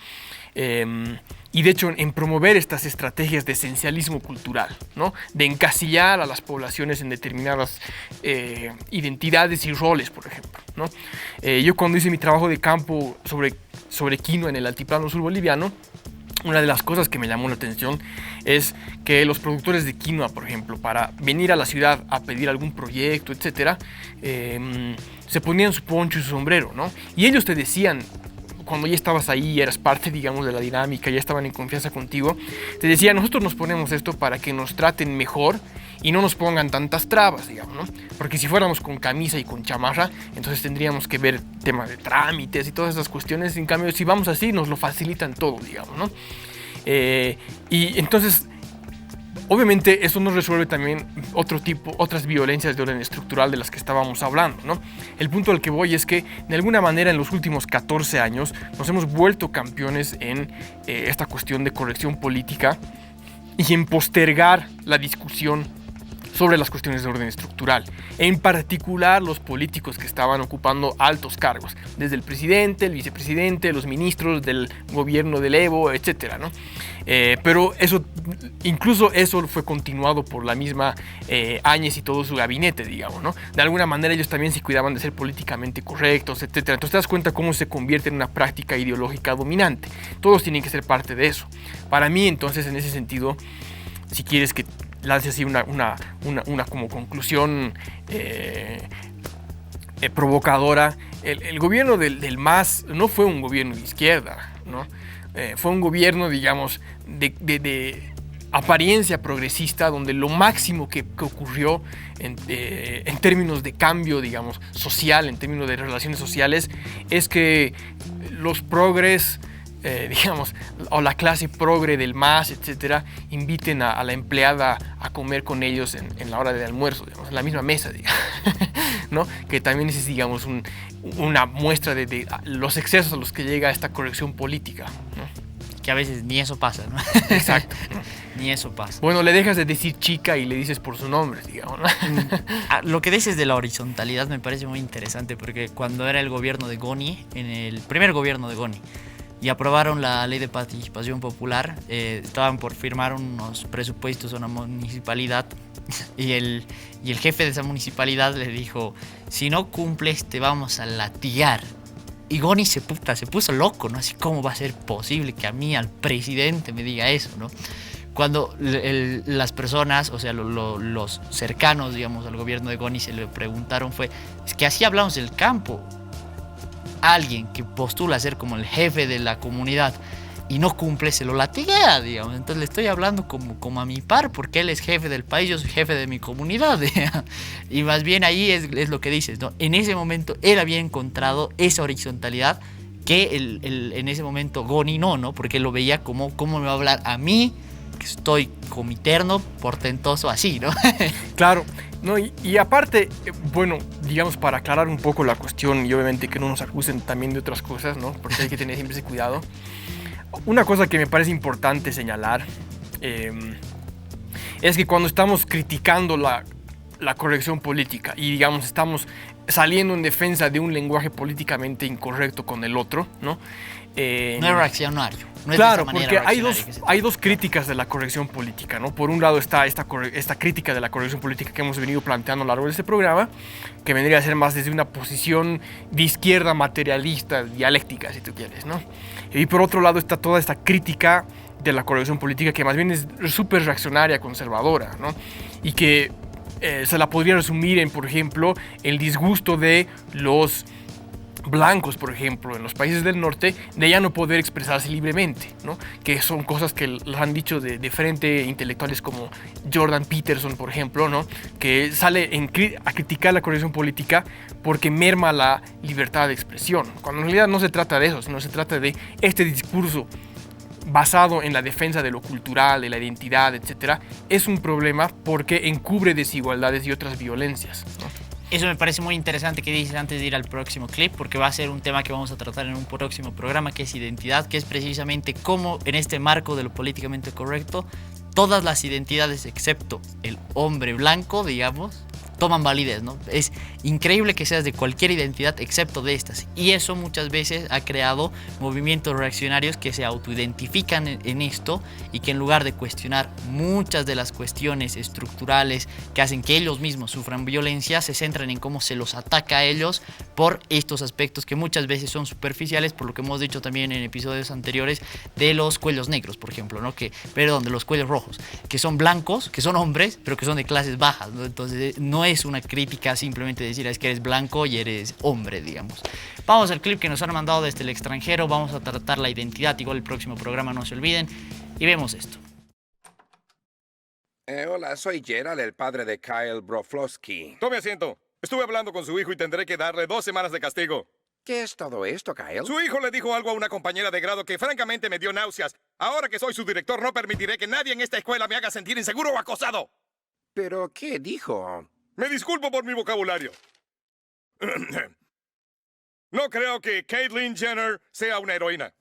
Y de hecho en promover estas estrategias de esencialismo cultural, ¿no? De encasillar a las poblaciones en determinadas identidades y roles, por ejemplo, ¿no? Yo cuando hice mi trabajo de campo sobre quinoa en el altiplano sur boliviano, una de las cosas que me llamó la atención es que los productores de quinoa, por ejemplo, para venir a la ciudad a pedir algún proyecto, etcétera, se ponían su poncho y su sombrero, ¿no? Y ellos te decían, cuando ya estabas ahí, eras parte, digamos, de la dinámica, ya estaban en confianza contigo, te decían, nosotros nos ponemos esto para que nos traten mejor y no nos pongan tantas trabas, digamos, ¿no? Porque si fuéramos con camisa y con chamarra, entonces tendríamos que ver temas de trámites y todas esas cuestiones. En cambio, si vamos así, nos lo facilitan todo, digamos, ¿no? Y entonces, obviamente, eso nos resuelve también otras violencias de orden estructural de las que estábamos hablando, ¿no? El punto al que voy es que, de alguna manera, en los últimos 14 años, nos hemos vuelto campeones en esta cuestión de corrección política y en postergar la discusión sobre las cuestiones de orden estructural, en particular los políticos que estaban ocupando altos cargos, desde el presidente, el vicepresidente, los ministros del gobierno del Evo, etcétera, ¿no? Pero incluso eso fue continuado por la misma Áñez y todo su gabinete, digamos, ¿no? De alguna manera ellos también se cuidaban de ser políticamente correctos, etcétera. Entonces te das cuenta cómo se convierte en una práctica ideológica dominante. Todos tienen que ser parte de eso. Para mí, entonces, en ese sentido, si quieres que lance así una como conclusión provocadora, el gobierno del MAS no fue un gobierno de izquierda, ¿no? Fue un gobierno, digamos, de apariencia progresista, donde lo máximo que ocurrió en términos de cambio, digamos, social, en términos de relaciones sociales, es que los progres, digamos, o la clase progre del MAS, etcétera, inviten a la empleada a comer con ellos en la hora del almuerzo, digamos, en la misma mesa, digamos, ¿no? Que también es, digamos, una muestra de los excesos a los que llega esta corrección política, ¿no? Que a veces ni eso pasa, ¿no? Exacto. Ni eso pasa. Bueno, le dejas de decir chica y le dices por su nombre, digamos, ¿no? Lo que dices de la horizontalidad me parece muy interesante, porque cuando era el gobierno de Goni, en el primer gobierno de Goni, y aprobaron la ley de participación popular, estaban por firmar unos presupuestos a una municipalidad y el jefe de esa municipalidad le dijo, si no cumples te vamos a latigar. Y Goni se puso loco, ¿no? Así, ¿cómo va a ser posible que a mí, al presidente, me diga eso, ¿no? Cuando las personas, o sea, los cercanos, digamos, al gobierno de Goni se le preguntaron es que así hablamos del campo. Alguien que postula ser como el jefe de la comunidad y no cumple, se lo latiga, digamos. Entonces le estoy hablando como a mi par, porque él es jefe del país, yo soy jefe de mi comunidad. Y más bien ahí es lo que dices, ¿no? En ese momento él había encontrado esa horizontalidad que en ese momento Gonny no, porque lo veía como, ¿cómo me va a hablar a mí? Que estoy con mi terno portentoso así, ¿no? Claro, no, y aparte, bueno, digamos, para aclarar un poco la cuestión y obviamente que no nos acusen también de otras cosas, ¿no? Porque hay que tener siempre ese cuidado. Una cosa que me parece importante señalar es que cuando estamos criticando la corrección política y, digamos, estamos saliendo en defensa de un lenguaje políticamente incorrecto con el otro, ¿no? No es reaccionario. No es claro, de esa manera porque hay dos críticas de la corrección política, ¿no? Por un lado está esta crítica de la corrección política que hemos venido planteando a lo largo de este programa, que vendría a ser más desde una posición de izquierda materialista, dialéctica, si tú quieres, ¿no? Y por otro lado está toda esta crítica de la corrección política que más bien es súper reaccionaria, conservadora, ¿no? Y que se la podría resumir en, por ejemplo, el disgusto de los blancos, por ejemplo, en los países del norte, de ya no poder expresarse libremente, ¿no? Que son cosas que los han dicho de frente intelectuales como Jordan Peterson, por ejemplo, ¿no? Que sale a criticar la corrección política porque merma la libertad de expresión, cuando en realidad no se trata de eso, sino se trata de este discurso basado en la defensa de lo cultural, de la identidad, etc., es un problema porque encubre desigualdades y otras violencias, ¿no? Eso me parece muy interesante que dices antes de ir al próximo clip, porque va a ser un tema que vamos a tratar en un próximo programa, que es identidad, que es precisamente cómo en este marco de lo políticamente correcto, todas las identidades excepto el hombre blanco, digamos, toman validez, ¿no? Es increíble que seas de cualquier identidad excepto de estas. Y eso muchas veces ha creado movimientos reaccionarios que se autoidentifican en esto y que en lugar de cuestionar muchas de las cuestiones estructurales que hacen que ellos mismos sufran violencia, se centran en cómo se los ataca a ellos por estos aspectos que muchas veces son superficiales, por lo que hemos dicho también en episodios anteriores de los cuellos negros, por ejemplo, ¿no? De los cuellos rojos, que son blancos, que son hombres, pero que son de clases bajas, ¿no? Entonces no es una crítica simplemente decir es que eres blanco y eres hombre, digamos. Vamos al clip que nos han mandado desde el extranjero, vamos a tratar la identidad, igual el próximo programa, no se olviden, y vemos esto. Hola, soy Gerald, el padre de Kyle Broflovski. Tome asiento. Estuve hablando con su hijo y tendré que darle 2 semanas de castigo. ¿Qué es todo esto, Kyle? Su hijo le dijo algo a una compañera de grado que francamente me dio náuseas. Ahora que soy su director, no permitiré que nadie en esta escuela me haga sentir inseguro o acosado. ¿Pero qué dijo? Me disculpo por mi vocabulario. No creo que Caitlyn Jenner sea una heroína.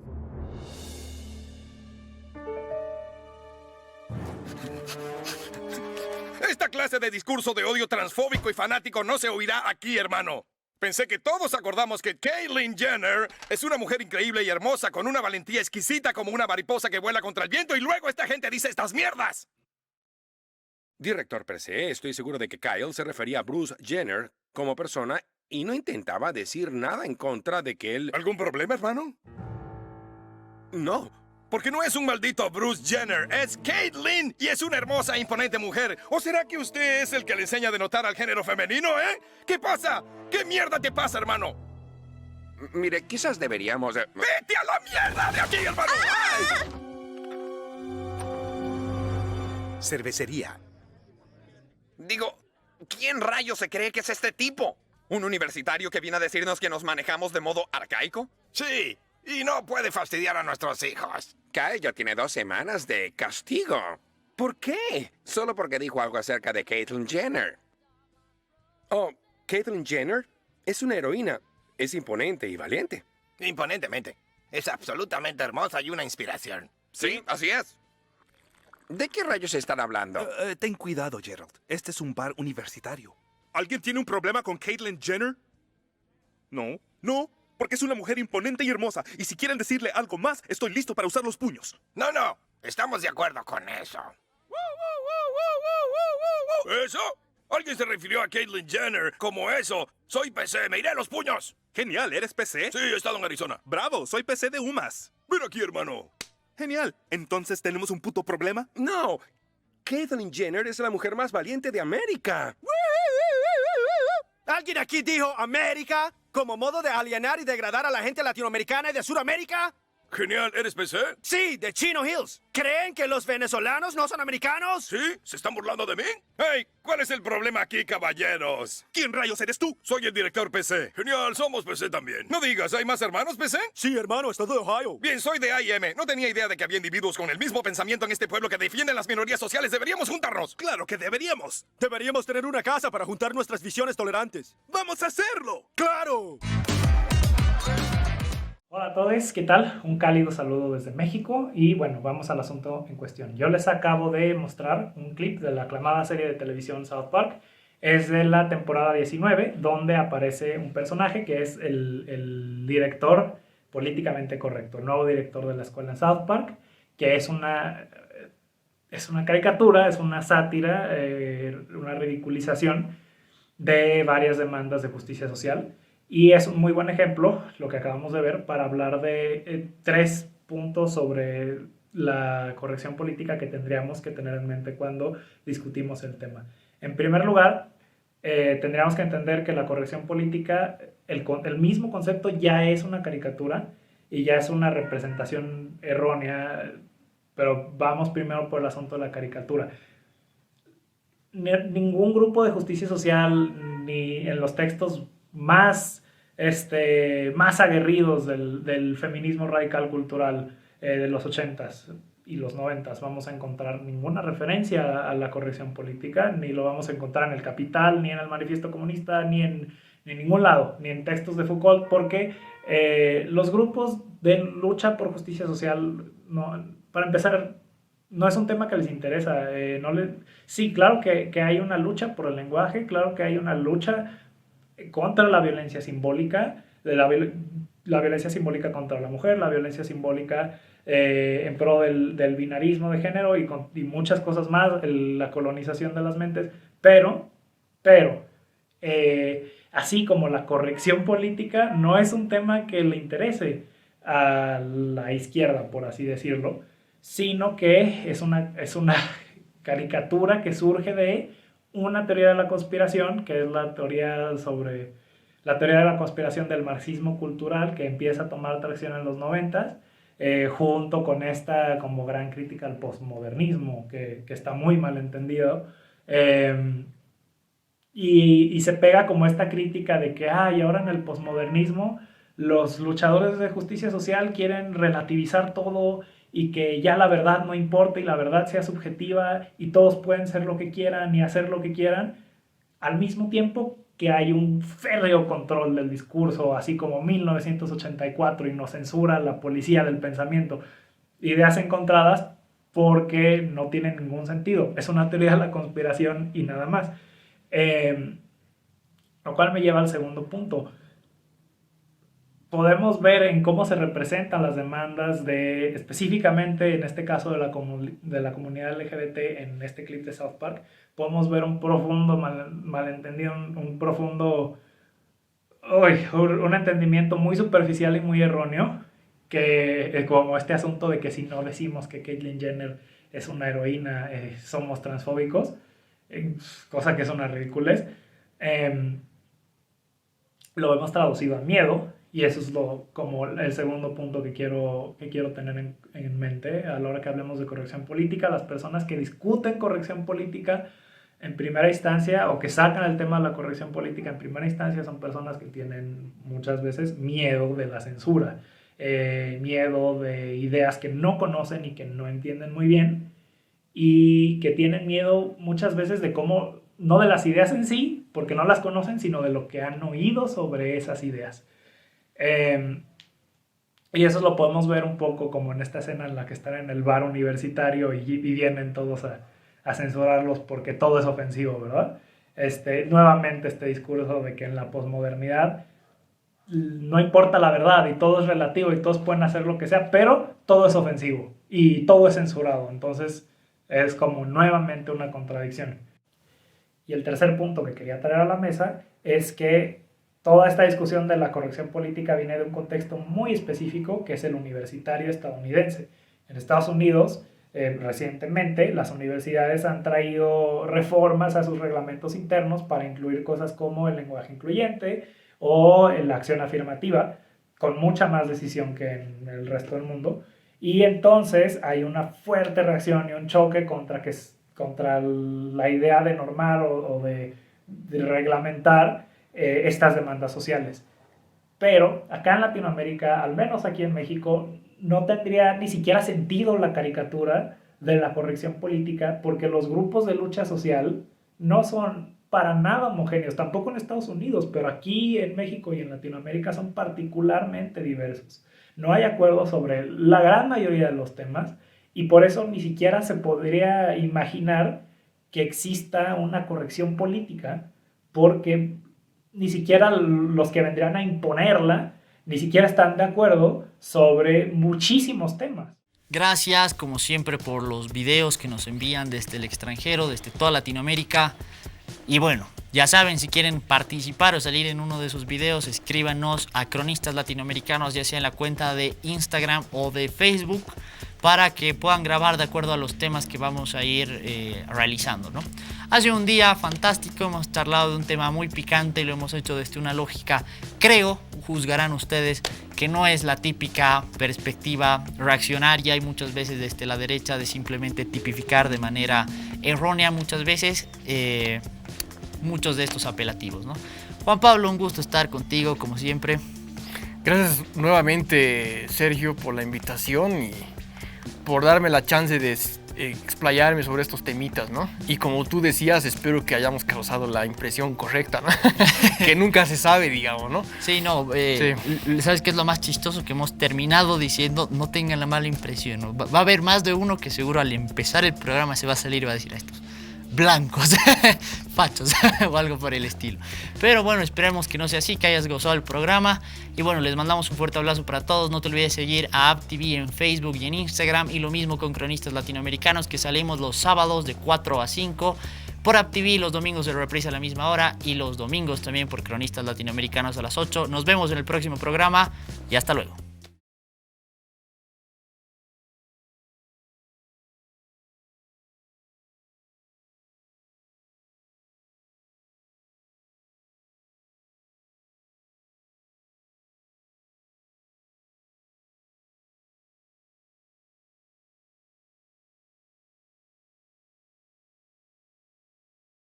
Esta clase de discurso de odio transfóbico y fanático no se oirá aquí, hermano. Pensé que todos acordamos que Caitlyn Jenner es una mujer increíble y hermosa con una valentía exquisita como una mariposa que vuela contra el viento y luego esta gente dice estas mierdas. Director per se, estoy seguro de que Kyle se refería a Bruce Jenner como persona y no intentaba decir nada en contra de que él... ¿Algún problema, hermano? No. Porque no es un maldito Bruce Jenner, es Caitlyn y es una hermosa e imponente mujer. ¿O será que usted es el que le enseña a denotar al género femenino, eh? ¿Qué pasa? ¿Qué mierda te pasa, hermano? Mire, quizás deberíamos... ¡Vete a la mierda de aquí, hermano! ¡Ah! Cervecería. Digo, ¿quién rayos se cree que es este tipo? ¿Un universitario que viene a decirnos que nos manejamos de modo arcaico? Sí, y no puede fastidiar a nuestros hijos. Kyle ya tiene 2 semanas de castigo. ¿Por qué? Solo porque dijo algo acerca de Caitlyn Jenner. Oh, Caitlyn Jenner es una heroína. Es imponente y valiente. Imponentemente. Es absolutamente hermosa y una inspiración. Sí, así es. ¿De qué rayos están hablando? Ten cuidado, Gerald. Este es un bar universitario. ¿Alguien tiene un problema con Caitlyn Jenner? No, porque es una mujer imponente y hermosa. Y si quieren decirle algo más, estoy listo para usar los puños. No, estamos de acuerdo con eso. ¿Eso? ¿Alguien se refirió a Caitlyn Jenner como eso? Soy PC, me iré a los puños. Genial, ¿eres PC? Sí, he estado en Arizona. Bravo, soy PC de UMass. Ven aquí, hermano. Genial. ¿Entonces tenemos un puto problema? No. Caitlyn Jenner es la mujer más valiente de América. ¿Alguien aquí dijo América como modo de alienar y degradar a la gente latinoamericana y de Sudamérica? Genial, ¿eres PC? Sí, de Chino Hills. ¿Creen que los venezolanos no son americanos? ¿Sí? ¿Se están burlando de mí? ¡Hey! ¿Cuál es el problema aquí, caballeros? ¿Quién rayos eres tú? Soy el director PC. Genial, somos PC también. No digas, ¿hay más hermanos PC? Sí, hermano, estoy de Ohio. Bien, soy de A&M. No tenía idea de que había individuos con el mismo pensamiento en este pueblo que defienden las minorías sociales. Deberíamos juntarnos. Claro que deberíamos. Deberíamos tener una casa para juntar nuestras visiones tolerantes. ¡Vamos a hacerlo! ¡Claro! Hola a todos, ¿qué tal? Un cálido saludo desde México y bueno, vamos al asunto en cuestión. Yo les acabo de mostrar un clip de la aclamada serie de televisión South Park. Es de la temporada 19, donde aparece un personaje que es el director políticamente correcto, el nuevo director de la escuela en South Park, que es una caricatura, es una sátira, una ridiculización de varias demandas de justicia social. Y es un muy buen ejemplo, lo que acabamos de ver, para hablar de 3 puntos sobre la corrección política que tendríamos que tener en mente cuando discutimos el tema. En primer lugar, tendríamos que entender que la corrección política, el mismo concepto ya es una caricatura y ya es una representación errónea, pero vamos primero por el asunto de la caricatura. Ningún grupo de justicia social, ni en los textos más aguerridos del feminismo radical cultural de los 80s y los 90s vamos a encontrar ninguna referencia a la corrección política, ni lo vamos a encontrar en El Capital, ni en el Manifiesto Comunista, ni en ningún lado, ni en textos de Foucault, porque los grupos de lucha por justicia social, para empezar, no es un tema que les interesa. Sí, claro que hay una lucha por el lenguaje, claro que hay una lucha contra la violencia simbólica, la violencia simbólica contra la mujer, la violencia simbólica en pro del binarismo de género y muchas cosas más, la colonización de las mentes, pero así como la corrección política no es un tema que le interese a la izquierda, por así decirlo, sino que es una caricatura que surge de una teoría de la conspiración, que es la teoría de la conspiración del marxismo cultural, que empieza a tomar tracción en los 90s, junto con esta como gran crítica al posmodernismo, que está muy mal entendido, y se pega como esta crítica de que y ahora en el posmodernismo los luchadores de justicia social quieren relativizar todo y que ya la verdad no importa y la verdad sea subjetiva y todos pueden ser lo que quieran y hacer lo que quieran, al mismo tiempo que hay un férreo control del discurso, así como 1984 y nos censura la policía del pensamiento. Ideas encontradas porque no tienen ningún sentido. Es una teoría de la conspiración y nada más. Lo cual me lleva al segundo punto. Podemos ver en cómo se representan las demandas específicamente en este caso de la comunidad LGBT en este clip de South Park. Podemos ver un profundo malentendido, un entendimiento muy superficial y muy erróneo, que como este asunto de que si no decimos que Caitlyn Jenner es una heroína, somos transfóbicos, cosa que es una ridiculez. Lo hemos traducido a miedo. Y eso es como el segundo punto que quiero tener en mente a la hora que hablemos de corrección política. Las personas que discuten corrección política en primera instancia o que sacan el tema de la corrección política en primera instancia son personas que tienen muchas veces miedo de la censura, miedo de ideas que no conocen y que no entienden muy bien y que tienen miedo muchas veces de cómo, no de las ideas en sí, porque no las conocen, sino de lo que han oído sobre esas ideas. Y eso lo podemos ver un poco como en esta escena en la que están en el bar universitario y vienen todos a censurarlos porque todo es ofensivo, ¿verdad? Nuevamente este discurso de que en la posmodernidad no importa la verdad y todo es relativo y todos pueden hacer lo que sea, pero todo es ofensivo y todo es censurado. Entonces es como nuevamente una contradicción. Y el tercer punto que quería traer a la mesa es que toda esta discusión de la corrección política viene de un contexto muy específico, que es el universitario estadounidense. En Estados Unidos, recientemente, las universidades han traído reformas a sus reglamentos internos para incluir cosas como el lenguaje incluyente o la acción afirmativa, con mucha más decisión que en el resto del mundo. Y entonces hay una fuerte reacción y un choque contra la idea de normar o de reglamentar estas demandas sociales. Pero acá en Latinoamérica, al menos aquí en México, no tendría ni siquiera sentido la caricatura de la corrección política, porque los grupos de lucha social no son para nada homogéneos, tampoco en Estados Unidos, pero aquí en México y en Latinoamérica son particularmente diversos. No hay acuerdo sobre la gran mayoría de los temas y por eso ni siquiera se podría imaginar que exista una corrección política, porque ni siquiera los que vendrían a imponerla ni siquiera están de acuerdo sobre muchísimos temas. Gracias, como siempre, por los videos que nos envían desde el extranjero, desde toda Latinoamérica. Y bueno, ya saben, si quieren participar o salir en uno de esos videos, escríbanos a Cronistas Latinoamericanos, ya sea en la cuenta de Instagram o de Facebook, para que puedan grabar de acuerdo a los temas que vamos a ir realizando, ¿no? Ha sido un día fantástico, hemos charlado de un tema muy picante y lo hemos hecho desde una lógica, creo, juzgarán ustedes, que no es la típica perspectiva reaccionaria y muchas veces desde la derecha de simplemente tipificar de manera errónea muchas veces muchos de estos apelativos, ¿no? Juan Pablo, un gusto estar contigo como siempre. Gracias nuevamente, Sergio, por la invitación y por darme la chance de explayarme sobre estos temitas, ¿no? Y como tú decías, espero que hayamos causado la impresión correcta, ¿no? Que nunca se sabe, digamos, ¿no? Sí, no, sí. ¿Sabes qué es lo más chistoso? Que hemos terminado diciendo, no tengan la mala impresión, ¿no? Va a haber más de uno que seguro al empezar el programa se va a salir y va a decir a estos blancos, fachos o algo por el estilo. Pero bueno, esperemos que no sea así, que hayas gozado el programa. Y bueno, les mandamos un fuerte abrazo para todos. No te olvides seguir a AppTV en Facebook y en Instagram. Y lo mismo con Cronistas Latinoamericanos, que salimos los sábados de 4 a 5 por AppTV, los domingos de reprise a la misma hora y los domingos también por Cronistas Latinoamericanos a las 8. Nos vemos en el próximo programa y hasta luego.